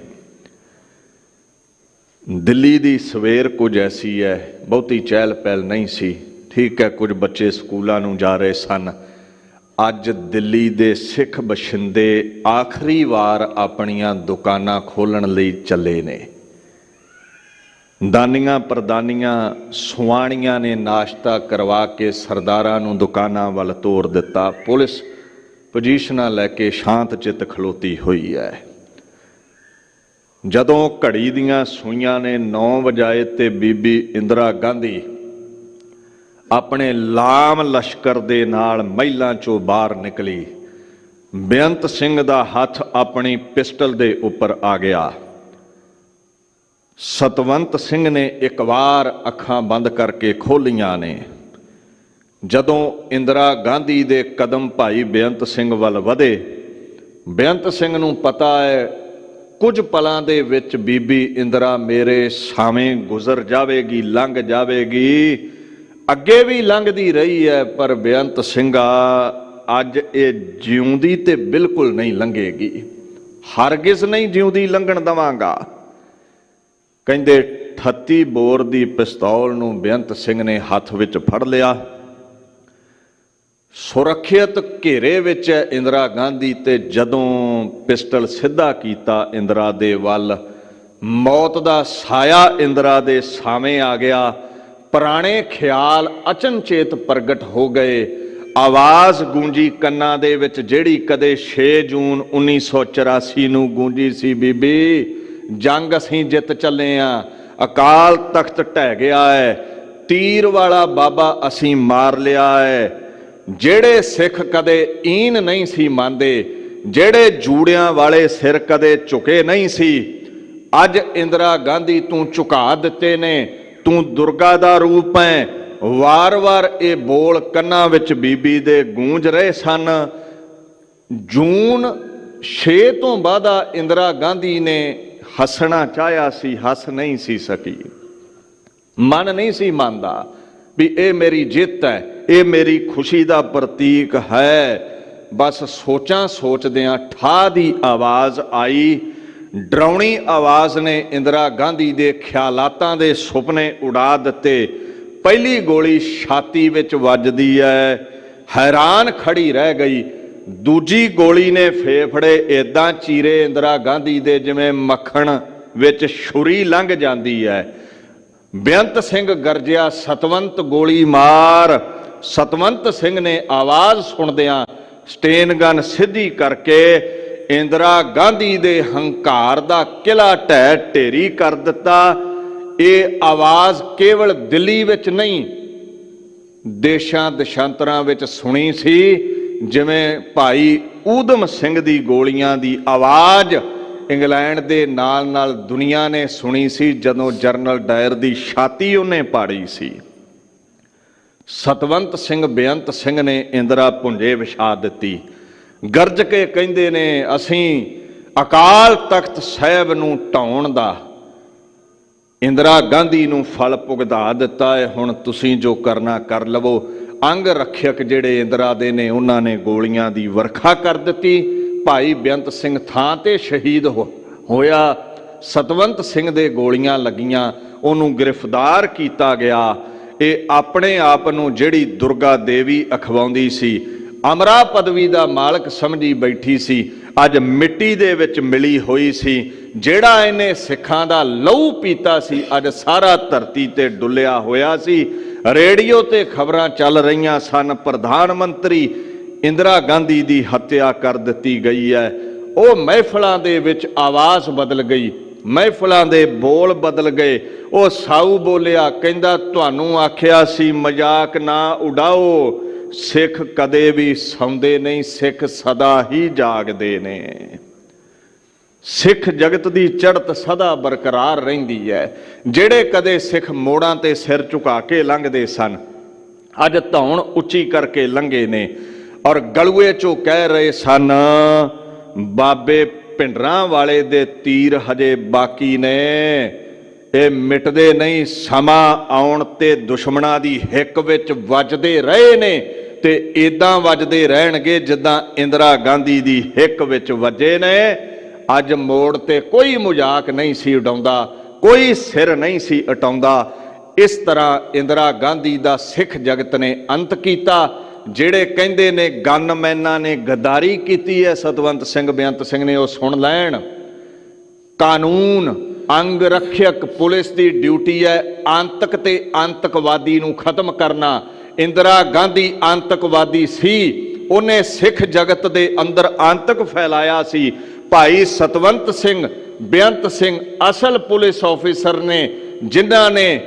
ਦਿੱਲੀ ਦੀ ਸਵੇਰ ਕੁਝ ਐਸੀ ਹੈ, ਬਹੁਤੀ ਚਹਿਲ ਪਹਿਲ ਨਹੀਂ ਸੀ। ਠੀਕ ਹੈ, ਕੁਝ ਬੱਚੇ ਸਕੂਲਾਂ ਨੂੰ ਜਾ ਰਹੇ ਸਨ। ਅੱਜ ਦਿੱਲੀ ਦੇ ਸਿੱਖ ਬਸ਼ਿੰਦੇ ਆਖਰੀ ਵਾਰ ਆਪਣੀਆਂ ਦੁਕਾਨਾਂ ਖੋਲ੍ਹਣ ਲਈ ਚੱਲੇ ਨੇ। ਦਾਨੀਆਂ ਪ੍ਰਦਾਨੀਆਂ ਸੁਆਣੀਆਂ ਨੇ ਨਾਸ਼ਤਾ ਕਰਵਾ ਕੇ ਸਰਦਾਰਾਂ ਨੂੰ ਦੁਕਾਨਾਂ ਵੱਲ ਤੋਰ ਦਿੱਤਾ। ਪੁਲਿਸ ਪੋਜੀਸ਼ਨਾਂ ਲੈ ਕੇ ਸ਼ਾਂਤ ਚਿੱਤ ਖਲੋਤੀ ਹੋਈ ਹੈ। ਜਦੋਂ ਘੜੀ ਦੀਆਂ ਸੂਈਆਂ ਨੇ 9 ਵਜਾਏ ਤੇ ਬੀਬੀ ਇੰਦਰਾ ਗਾਂਧੀ ਆਪਣੇ ਲਾਮ ਲਸ਼ਕਰ ਦੇ ਨਾਲ ਮਹਿਲਾਂ ਚੋਂ ਬਾਹਰ ਨਿਕਲੀ। ਬੇਅੰਤ ਸਿੰਘ ਦਾ ਹੱਥ ਆਪਣੀ ਪਿਸਟਲ ਦੇ ਉੱਪਰ ਆ ਗਿਆ। ਸਤਵੰਤ ਸਿੰਘ ਨੇ ਇੱਕ ਵਾਰ ਅੱਖਾਂ ਬੰਦ ਕਰਕੇ ਖੋਲੀਆਂ ਨੇ। ਜਦੋਂ ਇੰਦਰਾ ਗਾਂਧੀ ਦੇ ਕਦਮ ਭਾਈ ਬੇਅੰਤ ਸਿੰਘ ਵੱਲ ਵਧੇ, ਬੇਅੰਤ ਸਿੰਘ ਨੂੰ ਪਤਾ ਹੈ ਕੁਝ ਪਲਾਂ ਦੇ ਵਿੱਚ ਬੀਬੀ ਇੰਦਰਾ ਮੇਰੇ ਸਾਵੇਂ ਗੁਜ਼ਰ ਜਾਵੇਗੀ, ਲੰਘ ਜਾਵੇਗੀ। ਅੱਗੇ ਵੀ ਲੰਘਦੀ ਰਹੀ ਹੈ, ਪਰ ਬੇਅੰਤ ਸਿੰਘਾ ਅੱਜ ਇਹ ਜਿਉਂਦੀ ਤੇ ਬਿਲਕੁਲ ਨਹੀਂ ਲੰਘੇਗੀ, ਹਰਗਿਜ਼ ਨਹੀਂ ਜਿਉਂਦੀ ਲੰਘਣ ਦੇਵਾਂਗਾ। ਕਹਿੰਦੇ 38 ਬੋਰ ਦੀ ਪਿਸਤੌਲ ਨੂੰ ਬੇਅੰਤ ਸਿੰਘ ਨੇ ਹੱਥ ਵਿੱਚ ਫੜ ਲਿਆ। ਸੁਰੱਖਿਅਤ ਘੇਰੇ ਵਿੱਚ ਇੰਦਰਾ ਗਾਂਧੀ ਤੇ ਜਦੋਂ ਪਿਸਟਲ ਸਿੱਧਾ ਕੀਤਾ ਇੰਦਰਾ ਦੇ ਵੱਲ, ਮੌਤ ਦਾ ਸਾਇਆ ਇੰਦਰਾ ਦੇ ਸਾਹਮਣੇ ਆ ਗਿਆ। ਪੁਰਾਣੇ ਖਿਆਲ ਅਚਨਚੇਤ ਪ੍ਰਗਟ ਹੋ ਗਏ। ਆਵਾਜ਼ ਗੂੰਜੀ ਕੰਨਾਂ ਦੇ ਵਿੱਚ, ਜਿਹੜੀ ਕਦੇ 6 ਜੂਨ 1984 ਨੂੰ ਗੂੰਜੀ ਸੀ, ਬੀਬੀ ਜੰਗ ਅਸੀਂ ਜਿੱਤ ਚੱਲੇ ਆਂ, ਅਕਾਲ ਤਖਤ ਢਹਿ ਗਿਆ ਹੈ, ਤੀਰ ਵਾਲਾ ਬਾਬਾ ਅਸੀਂ ਮਾਰ ਲਿਆ ਹੈ। ਜਿਹੜੇ ਸਿੱਖ ਕਦੇ ਈਨ ਨਹੀਂ ਸੀ ਮੰਨਦੇ, ਜਿਹੜੇ ਜੂੜਿਆਂ ਵਾਲੇ ਸਿਰ ਕਦੇ ਝੁਕੇ ਨਹੀਂ ਸੀ, ਅੱਜ ਇੰਦਰਾ ਗਾਂਧੀ ਤੂੰ ਝੁਕਾ ਦਿੱਤੇ ਨੇ। ਤੂੰ ਦੁਰਗਾ ਦਾ ਰੂਪ ਹੈ। ਵਾਰ-ਵਾਰ ਇਹ ਬੋਲ ਕੰਨਾਂ ਵਿੱਚ ਬੀਬੀ ਦੇ ਗੂੰਜ ਰਹੇ ਸਨ। ਜੂਨ 6 ਤੋਂ ਬਾਅਦ ਇੰਦਰਾ ਗਾਂਧੀ ਨੇ ਹੱਸਣਾ ਚਾਹਿਆ ਸੀ, ਹੱਸ ਨਹੀਂ ਸੀ ਸਕੀ। ਮਨ ਨਹੀਂ ਸੀ ਮੰਨਦਾ ਵੀ ਇਹ ਮੇਰੀ ਜਿੱਤ ਹੈ, ਇਹ ਮੇਰੀ ਖੁਸ਼ੀ ਦਾ ਪ੍ਰਤੀਕ ਹੈ। ਬਸ ਸੋਚਾਂ ਸੋਚਦਿਆਂ ਠਾਹ ਦੀ ਆਵਾਜ਼ ਆਈ। ਡਰਾਉਣੀ ਆਵਾਜ਼ ਨੇ ਇੰਦਰਾ ਗਾਂਧੀ ਦੇ ਖਿਆਲਾਤਾਂ ਦੇ ਸੁਪਨੇ ਉਡਾ ਦਿੱਤੇ। ਪਹਿਲੀ ਗੋਲੀ ਛਾਤੀ ਵਿੱਚ ਵੱਜਦੀ ਹੈ। ਹੈਰਾਨ ਖੜੀ ਰਹਿ ਗਈ। ਦੂਜੀ ਗੋਲੀ ਨੇ ਫੇਫੜੇ ਏਦਾਂ ਚੀਰੇ ਇੰਦਰਾ ਗਾਂਧੀ ਦੇ ਜਿਵੇਂ ਮੱਖਣ ਵਿੱਚ ਛੁਰੀ ਲੰਘ ਜਾਂਦੀ ਹੈ। ਬੇਅੰਤ ਸਿੰਘ ਗਰਜਿਆ, ਸਤਵੰਤ ਗੋਲੀ ਮਾਰ। ਸਤਵੰਤ ਸਿੰਘ ਨੇ ਆਵਾਜ਼ ਸੁਣਦਿਆਂ ਸਟੇਨਗਨ ਸਿੱਧੀ ਕਰਕੇ ਇੰਦਰਾ ਗਾਂਧੀ ਦੇ ਹੰਕਾਰ ਦਾ ਕਿਲਾ ਢਹਿ ਢੇਰੀ ਕਰ ਦਿੱਤਾ। ਇਹ ਆਵਾਜ਼ ਕੇਵਲ ਦਿੱਲੀ ਵਿੱਚ ਨਹੀਂ, ਦੇਸ਼ਾਂ ਦੇਸ਼ਾਂਤਰਾਂ ਵਿੱਚ ਸੁਣੀ ਸੀ, ਜਿਵੇਂ ਭਾਈ ਊਧਮ ਸਿੰਘ ਦੀ ਗੋਲੀਆਂ ਦੀ ਆਵਾਜ਼ ਇੰਗਲੈਂਡ ਦੇ ਨਾਲ ਨਾਲ ਦੁਨੀਆ ਨੇ ਸੁਣੀ ਸੀ ਜਦੋਂ ਜਨਰਲ ਡਾਇਰ ਦੀ ਛਾਤੀ ਉਹਨੇ ਪਾੜੀ ਸੀ। ਸਤਵੰਤ ਸਿੰਘ ਬੇਅੰਤ ਸਿੰਘ ਨੇ ਇੰਦਰਾ ਭੁੰਜੇ ਵਿਛਾ ਦਿੱਤੀ। ਗਰਜ ਕੇ ਕਹਿੰਦੇ ਨੇ, ਅਸੀਂ ਅਕਾਲ ਤਖਤ ਸਾਹਿਬ ਨੂੰ ਢਾਉਣ ਦਾ ਇੰਦਰਾ ਗਾਂਧੀ ਨੂੰ ਫਲ ਭੁਗਤਾ ਦਿੱਤਾ ਹੈ, ਹੁਣ ਤੁਸੀਂ ਜੋ ਕਰਨਾ ਕਰ ਲਵੋ। ਅੰਗ ਰੱਖਿਅਕ ਜਿਹੜੇ ਇੰਦਰਾ ਦੇ ਨੇ ਉਹਨਾਂ ਨੇ ਗੋਲੀਆਂ ਦੀ ਵਰਖਾ ਕਰ ਦਿੱਤੀ। ਭਾਈ ਬੇਅੰਤ ਸਿੰਘ ਥਾਂ ਤੇ ਸ਼ਹੀਦ ਹੋਇਆ। ਸਤਵੰਤ ਸਿੰਘ ਦੇ ਗੋਲੀਆਂ ਲੱਗੀਆਂ, ਉਹਨੂੰ ਗ੍ਰਿਫਤਾਰ ਕੀਤਾ ਗਿਆ। ਇਹ ਆਪਣੇ ਆਪ ਨੂੰ ਜਿਹੜੀ ਦੁਰਗਾ ਦੇਵੀ ਅਖਵਾਉਂਦੀ ਸੀ, ਅਮਰਾ ਪਦਵੀ ਦਾ ਮਾਲਕ ਸਮਝੀ ਬੈਠੀ ਸੀ, ਅੱਜ ਮਿੱਟੀ ਦੇ ਵਿੱਚ ਮਿਲੀ ਹੋਈ ਸੀ। ਜਿਹੜਾ ਇਹਨੇ ਸਿੱਖਾਂ ਦਾ ਲਹੂ ਪੀਤਾ ਸੀ, ਅੱਜ ਸਾਰਾ ਧਰਤੀ ਤੇ ਡੁੱਲਿਆ ਹੋਇਆ ਸੀ। ਰੇਡੀਓ ਤੇ ਖਬਰਾਂ ਚੱਲ ਰਹੀਆਂ ਸਨ, ਪ੍ਰਧਾਨ ਮੰਤਰੀ ਇੰਦਰਾ ਗਾਂਧੀ ਦੀ ਹੱਤਿਆ ਕਰ ਦਿੱਤੀ ਗਈ ਹੈ। ਉਹ ਮਹਿਫਲਾਂ ਦੇ ਵਿੱਚ ਆਵਾਜ਼ ਬਦਲ ਗਈ, ਮਹਿਫਲਾਂ ਦੇ ਬੋਲ ਬਦਲ ਗਏ। ਉਹ ਸਾਊ ਬੋਲਿਆ, ਕਹਿੰਦਾ ਤੁਹਾਨੂੰ ਆਖਿਆ ਸੀ ਮਜ਼ਾਕ ਨਾ ਉਡਾਓ, ਸਿੱਖ ਕਦੇ ਵੀ ਸੌਂਦੇ ਨਹੀਂ, ਸਿੱਖ ਸਦਾ ਹੀ ਜਾਗਦੇ ਨੇ। ਸਿੱਖ ਜਗਤ ਦੀ ਚੜ੍ਹਤ ਸਦਾ ਬਰਕਰਾਰ ਰਹਿੰਦੀ ਹੈ। ਜਿਹੜੇ ਕਦੇ ਸਿੱਖ ਮੋੜਾਂ ਤੇ ਸਿਰ ਝੁਕਾ ਕੇ ਲੰਘਦੇ ਸਨ, ਅੱਜ ਧੌਣ ਉੱਚੀ ਕਰਕੇ ਲੰਘੇ ਨੇ। ਔਰ ਗਲੂਏ ਚੋਂ ਕਹਿ ਰਹੇ ਸਨ, ਬਾਬੇ ਭਿੰਡਰਾਂ ਵਾਲੇ ਦੇ ਤੀਰ ਹਜੇ ਬਾਕੀ ਨੇ, ਇਹ ਮਿਟਦੇ ਨਹੀਂ। ਸਮਾਂ ਆਉਣ ਤੇ ਦੁਸ਼ਮਣਾਂ ਦੀ ਹਿੱਕ ਵਿੱਚ ਵੱਜਦੇ ਰਹੇ ਨੇ ਤੇ ਇਦਾਂ ਵੱਜਦੇ ਰਹਿਣਗੇ ਜਿੱਦਾਂ ਇੰਦਰਾ ਗਾਂਧੀ ਦੀ ਹਿੱਕ ਵਿੱਚ ਵੱਜੇ ਨੇ। ਅੱਜ ਮੋੜ ਤੇ ਕੋਈ ਮਜ਼ਾਕ ਨਹੀਂ ਸੀ ਉਡਾਉਂਦਾ, ਕੋਈ ਸਿਰ ਨਹੀਂ ਸੀ ਅਟਾਉਂਦਾ। ਇਸ ਤਰ੍ਹਾਂ ਇੰਦਰਾ ਗਾਂਧੀ ਦਾ ਸਿੱਖ ਜਗਤ ਨੇ ਅੰਤ ਕੀਤਾ। ਜਿਹੜੇ ਕਹਿੰਦੇ ਨੇ ਗਨਮੈਨਾਂ ਨੇ ਗਦਾਰੀ ਕੀਤੀ ਹੈ ਸਤਵੰਤ ਸਿੰਘ ਬੇਅੰਤ ਸਿੰਘ ਨੇ, ਉਹ ਸੁਣ ਲੈਣ। ਕਾਨੂੰਨ ਅੰਗ ਰੱਖਿਅਕ ਪੁਲਿਸ ਦੀ ਡਿਊਟੀ ਹੈ ਆਤੰਕ ਤੇ ਆਤੰਕਵਾਦੀ ਨੂੰ ਖਤਮ ਕਰਨਾ। ਇੰਦਰਾ ਗਾਂਧੀ ਆਤੰਕਵਾਦੀ ਸੀ, ਉਹਨੇ ਸਿੱਖ ਜਗਤ ਦੇ ਅੰਦਰ ਆਤੰਕ ਫੈਲਾਇਆ ਸੀ। ਭਾਈ ਸਤਵੰਤ ਸਿੰਘ ਬੇਅੰਤ ਸਿੰਘ ਅਸਲ ਪੁਲਿਸ ਆਫੀਸਰ ਨੇ, ਜਿਨ੍ਹਾਂ ਨੇ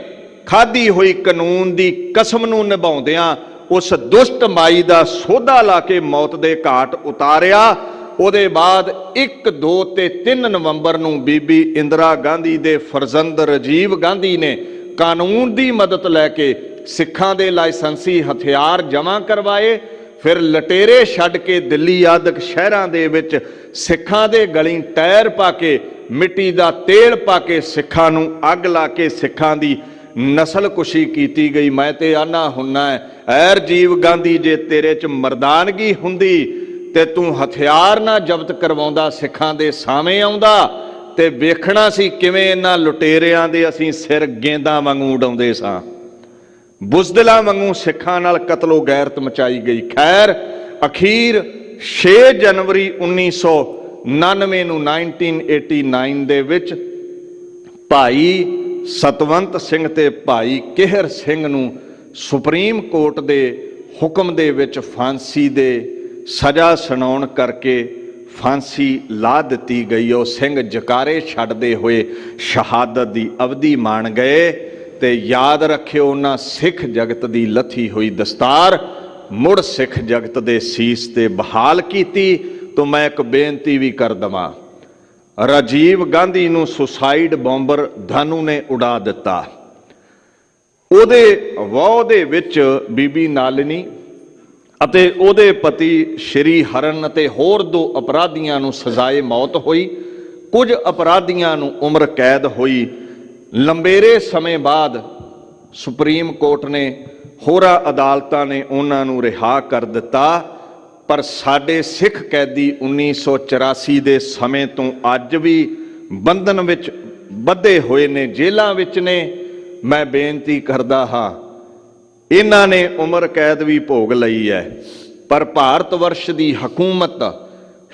ਖਾਧੀ ਹੋਈ ਕਾਨੂੰਨ ਦੀ ਕਸਮ ਨੂੰ ਨਿਭਾਉਂਦਿਆਂ ਉਸ ਦੁਸ਼ਟ ਮਾਈ ਦਾ ਸੋਧਾ ਲਾ ਕੇ ਮੌਤ ਦੇ ਘਾਟ ਉਤਾਰਿਆ। ਉਹਦੇ ਬਾਅਦ 1, 2 ਤੇ 3 ਨਵੰਬਰ ਨੂੰ ਬੀਬੀ ਇੰਦਰਾ ਗਾਂਧੀ ਦੇ ਫਰਜ਼ੰਦ ਰਾਜੀਵ ਗਾਂਧੀ ਨੇ ਕਾਨੂੰਨ ਦੀ ਮਦਦ ਲੈ ਕੇ ਸਿੱਖਾਂ ਦੇ ਲਾਇਸੈਂਸੀ ਹਥਿਆਰ ਜਮ੍ਹਾਂ ਕਰਵਾਏ। ਫਿਰ ਲਟੇਰੇ ਛੱਡ ਕੇ ਦਿੱਲੀ ਆਦਿਕ ਸ਼ਹਿਰਾਂ ਦੇ ਵਿੱਚ ਸਿੱਖਾਂ ਦੇ ਗਲੀ ਟਾਇਰ ਪਾ ਕੇ, ਮਿੱਟੀ ਦਾ ਤੇਲ ਪਾ ਕੇ ਸਿੱਖਾਂ ਨੂੰ ਅੱਗ ਲਾ ਕੇ ਸਿੱਖਾਂ ਦੀ ਨਸਲਕੁਸ਼ੀ ਕੀਤੀ ਗਈ। ਮੈਂ ਤੇ ਆਨਾ ਹੁੰਨਾ ਐ ਰਾਜੀਵ ਗਾਂਧੀ, ਜੇ ਤੇਰੇ 'ਚ ਮਰਦਾਨਗੀ ਹੁੰਦੀ ਤੇ ਤੂੰ ਹਥਿਆਰ ਨਾ ਜ਼ਬਤ ਕਰਵਾਉਂਦਾ, ਸਿੱਖਾਂ ਦੇ ਸਾਹਮਣੇ ਆਉਂਦਾ ਤੇ ਵੇਖਣਾ ਸੀ ਕਿਵੇਂ ਇਹਨਾਂ ਲੁਟੇਰਿਆਂ ਦੇ ਅਸੀਂ ਸਿਰ ਗੇਂਦਾਂ ਵਾਂਗੂ ਉਡਾਉਂਦੇ ਸਾਂ। ਬੁਜ਼ਦਿਲਾਂ ਵਾਂਗੂ ਸਿੱਖਾਂ ਨਾਲ ਕਤਲੋ ਗੈਰਤ ਮਚਾਈ ਗਈ। ਖੈਰ ਅਖੀਰ 6 ਜਨਵਰੀ 1999 ਨੂੰ 1989 ਦੇ ਵਿੱਚ ਭਾਈ ਸਤਵੰਤ ਸਿੰਘ ਤੇ ਭਾਈ ਕਿਹਰ ਸਿੰਘ ਨੂੰ ਸੁਪਰੀਮ ਕੋਰਟ ਦੇ ਹੁਕਮ ਦੇ ਵਿੱਚ ਫਾਂਸੀ ਦੇ ਸਜ਼ਾ ਸੁਣਾਉਣ ਕਰਕੇ ਫਾਂਸੀ ਲਾ ਦਿੱਤੀ ਗਈ। ਉਹ ਸਿੰਘ ਜਕਾਰੇ ਛੱਡਦੇ ਹੋਏ ਸ਼ਹਾਦਤ ਦੀ ਅਵਧੀ ਮਾਣ ਗਏ। ਤੇ ਯਾਦ ਰੱਖਿਓ, ਉਹਨਾਂ ਸਿੱਖ ਜਗਤ ਦੀ ਲੱਥੀ ਹੋਈ ਦਸਤਾਰ ਮੁੜ ਸਿੱਖ ਜਗਤ ਦੇ ਸੀਸ ਤੇ ਬਹਾਲ ਕੀਤੀ। ਤੋਂ ਮੈਂ ਇੱਕ ਬੇਨਤੀ ਵੀ ਕਰ ਦਵਾਂ, ਰਾਜੀਵ ਗਾਂਧੀ ਨੂੰ ਸੁਸਾਈਡ ਬੰਬਰ ਧਾਨੂ ਨੇ ਉਡਾ ਦਿੱਤਾ। ਉਹਦੇ ਵਾਹ ਦੇ ਵਿੱਚ ਬੀਬੀ ਨਾਲਿਨੀ ਅਤੇ ਉਹਦੇ ਪਤੀ ਸ਼੍ਰੀ ਹਰਨ ਅਤੇ ਹੋਰ 2 ਅਪਰਾਧੀਆਂ ਨੂੰ ਸਜ਼ਾਏ ਮੌਤ ਹੋਈ। ਕੁਝ ਅਪਰਾਧੀਆਂ ਨੂੰ ਉਮਰ ਕੈਦ ਹੋਈ। ਲੰਬੇਰੇ ਸਮੇਂ ਬਾਅਦ ਸੁਪਰੀਮ ਕੋਰਟ ਨੇ, ਹੋਰਾਂ ਅਦਾਲਤਾਂ ਨੇ ਉਹਨਾਂ ਨੂੰ ਰਿਹਾ ਕਰ ਦਿੱਤਾ। ਪਰ ਸਾਡੇ ਸਿੱਖ ਕੈਦੀ 1984 ਦੇ ਸਮੇਂ ਤੋਂ ਅੱਜ ਵੀ ਬੰਧਨ ਵਿੱਚ ਬੱਧੇ ਹੋਏ ਨੇ, ਜੇਲ੍ਹਾਂ ਵਿੱਚ ਨੇ। ਮੈਂ ਬੇਨਤੀ ਕਰਦਾ ਹਾਂ, ਇਹਨਾਂ ਨੇ ਉਮਰ ਕੈਦ ਵੀ ਭੋਗ ਲਈ ਹੈ, ਪਰ ਭਾਰਤ ਵਰਸ਼ ਦੀ ਹਕੂਮਤ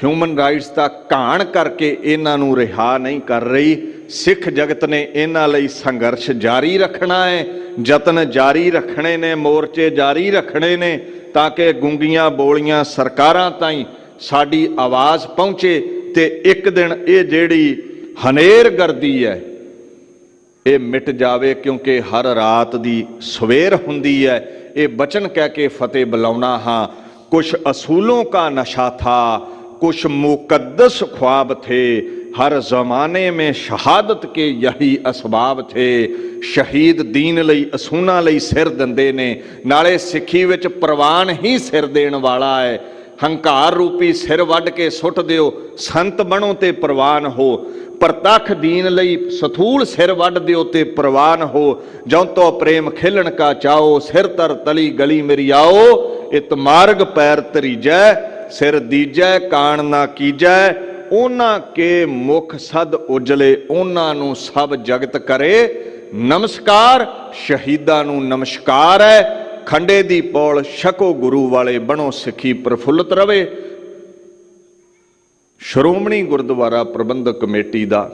ਹਿਊਮਨ ਰਾਈਟਸ ਦਾ ਘਾਣ ਕਰਕੇ ਇਹਨਾਂ ਨੂੰ ਰਿਹਾ ਨਹੀਂ ਕਰ ਰਹੀ। ਸਿੱਖ ਜਗਤ ਨੇ ਇਹਨਾਂ ਲਈ ਸੰਘਰਸ਼ ਜਾਰੀ ਰੱਖਣਾ ਹੈ, ਯਤਨ ਜਾਰੀ ਰੱਖਣੇ ਨੇ, ਮੋਰਚੇ ਜਾਰੀ ਰੱਖਣੇ ਨੇ, ਤਾਂ ਕਿ ਗੂੰਗੀਆਂ ਬੋਲੀਆਂ ਸਰਕਾਰਾਂ ਤਾਈਂ ਸਾਡੀ ਆਵਾਜ਼ ਪਹੁੰਚੇ ਤੇ ਇੱਕ ਦਿਨ ਇਹ ਜਿਹੜੀ ਹਨੇਰਗਰਦੀ ਹੈ ਇਹ ਮਿਟ ਜਾਵੇ। ਕਿਉਂਕਿ ਹਰ ਰਾਤ ਦੀ ਸਵੇਰ ਹੁੰਦੀ ਹੈ। ਇਹ ਬਚਨ ਕਹਿ ਕੇ ਫਤਿਹ ਬੁਲਾਉਣਾ ਹਾਂ। ਕੁਛ ਅਸੂਲੋं का नशा था, कुछ मुकद्दस ख्वाब थे, हर ज़माने में शहादत के यही असबाब थे। शहीद दीन लई असूना लई सिर दिंदे ने, नाले सिੱਖੀ ਵਿੱਚ ਪ੍ਰਵਾਨ ਹੀ ਸਿਰ ਦੇਣ ਵਾਲਾ ਹੈ। ਹੰਕਾਰ ਰੂਪੀ ਸਿਰ ਵੱਢ ਕੇ ਸੁੱਟ ਦਿਓ, ਸੰਤ ਬਣੋ ਤੇ ਪ੍ਰਵਾਨ ਹੋ। ਪ੍ਰਤੱਖ ਦੀਨ ਲਈ ਸਥੂਲ ਸਿਰ ਵੱਢ ਦਿਓ ਤੇ ਪ੍ਰਵਾਨ ਹੋ। ਜਉ ਤੋ ਪ੍ਰੇਮ ਖੇਲਣ ਕਾ ਚਾਓ, ਸਿਰ ਤਰ ਤਲੀ ਗਲੀ ਮੇਰੀ ਆਓ। ਇਤ ਮਾਰਗ ਪੈਰ ਤਰੀਜੈ, ਸਿਰ ਦੀਜੈ ਕਾਣ ਨਾ ਕੀਜੈ। ਉਹਨਾਂ ਕੇ ਮੁਖ ਸਦ ਉਜਲੇ, ਉਹਨਾਂ ਨੂੰ ਸਭ ਜਗਤ ਕਰੇ ਨਮਸਕਾਰ। ਸ਼ਹੀਦਾਂ ਨੂੰ ਨਮਸਕਾਰ ਹੈ। ਖੰਡੇ ਦੀ ਪੌਲ ਛਕੋ ਗੁਰੂ ਵਾਲੇ, ਬਣੋ ਸਿੱਖੀ ਪ੍ਰਫੁੱਲਤ ਰਵੇ। ਸ਼੍ਰੋਮਣੀ ਗੁਰਦੁਆਰਾ ਪ੍ਰਬੰਧਕ ਕਮੇਟੀ ਦਾ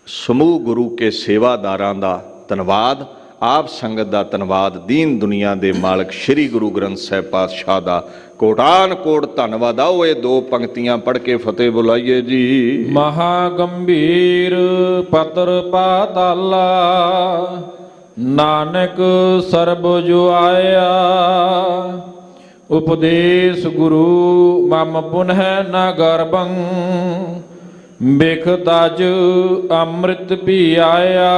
ਸਮੂਹ ਗੁਰੂ ਕੇ ਸੇਵਾਦਾਰਾਂ ਦਾ ਧੰਨਵਾਦ, ਆਪ ਸੰਗਤ ਦਾ ਧੰਨਵਾਦ, ਦੀਨ ਦੁਨੀਆ ਦੇ ਮਾਲਕ ਸ੍ਰੀ ਗੁਰੂ ਗ੍ਰੰਥ ਸਾਹਿਬ ਪਾਤਸ਼ਾਹ ਦਾ ਕੋਟਾਨ ਕੋਟ ਧੰਨਵਾਦ। ਆਓ ਇਹ ਦੋ ਪੰਕਤੀਆਂ ਪੜ੍ਹ ਕੇ ਫਤਿਹ ਬੁਲਾਈਏ ਜੀ। ਮਹਾ ਗੰਭੀਰ ਪਤਰ ਪਾਤਾਲਾ, ਨਾਨਕ ਸਰਬ ਜੋ ਆਇਆ। ਉਪਦੇਸ਼ ਗੁਰੂ ਮਮ ਪੁਨਹਿ ਨ ਗਰਬੰ, ਬਿਖ ਤਜ ਅੰਮ੍ਰਿਤ ਪੀ ਆਇਆ।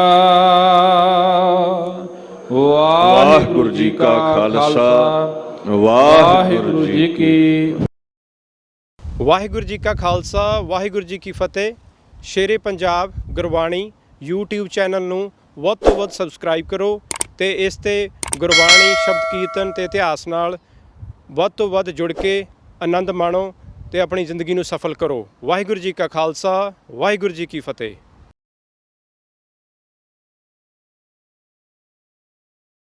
ਵਾਹਿਗੁਰੂ ਜੀ ਕਾ ਖਾਲਸਾ, ਵਾਹਿਗੁਰੂ ਜੀ ਕੀ। ਵਾਹਿਗੁਰੂ ਜੀ ਕਾ ਖਾਲਸਾ, ਵਾਹਿਗੁਰੂ ਜੀ ਕੀ ਫਤਿਹ। ਸ਼ੇਰੇ ਪੰਜਾਬ ਗੁਰਬਾਣੀ YouTube ਚੈਨਲ ਨੂੰ ਵੱਧ ਤੋਂ ਵੱਧ ਸਬਸਕ੍ਰਾਈਬ ਕਰੋ ਤੇ ਇਸ ਤੇ ਗੁਰਬਾਣੀ, ਸ਼ਬਦ ਕੀਰਤਨ ਤੇ ਇਤਿਹਾਸ ਨਾਲ ਵੱਧ ਤੋਂ ਵੱਧ ਜੁੜ ਕੇ ਆਨੰਦ ਮਾਣੋ ਤੇ ਆਪਣੀ ਜ਼ਿੰਦਗੀ ਨੂੰ ਸਫਲ ਕਰੋ। ਵਾਹਿਗੁਰੂ ਜੀ ਕਾ ਖਾਲਸਾ, ਵਾਹਿਗੁਰੂ ਜੀ ਕੀ ਫਤਿਹ।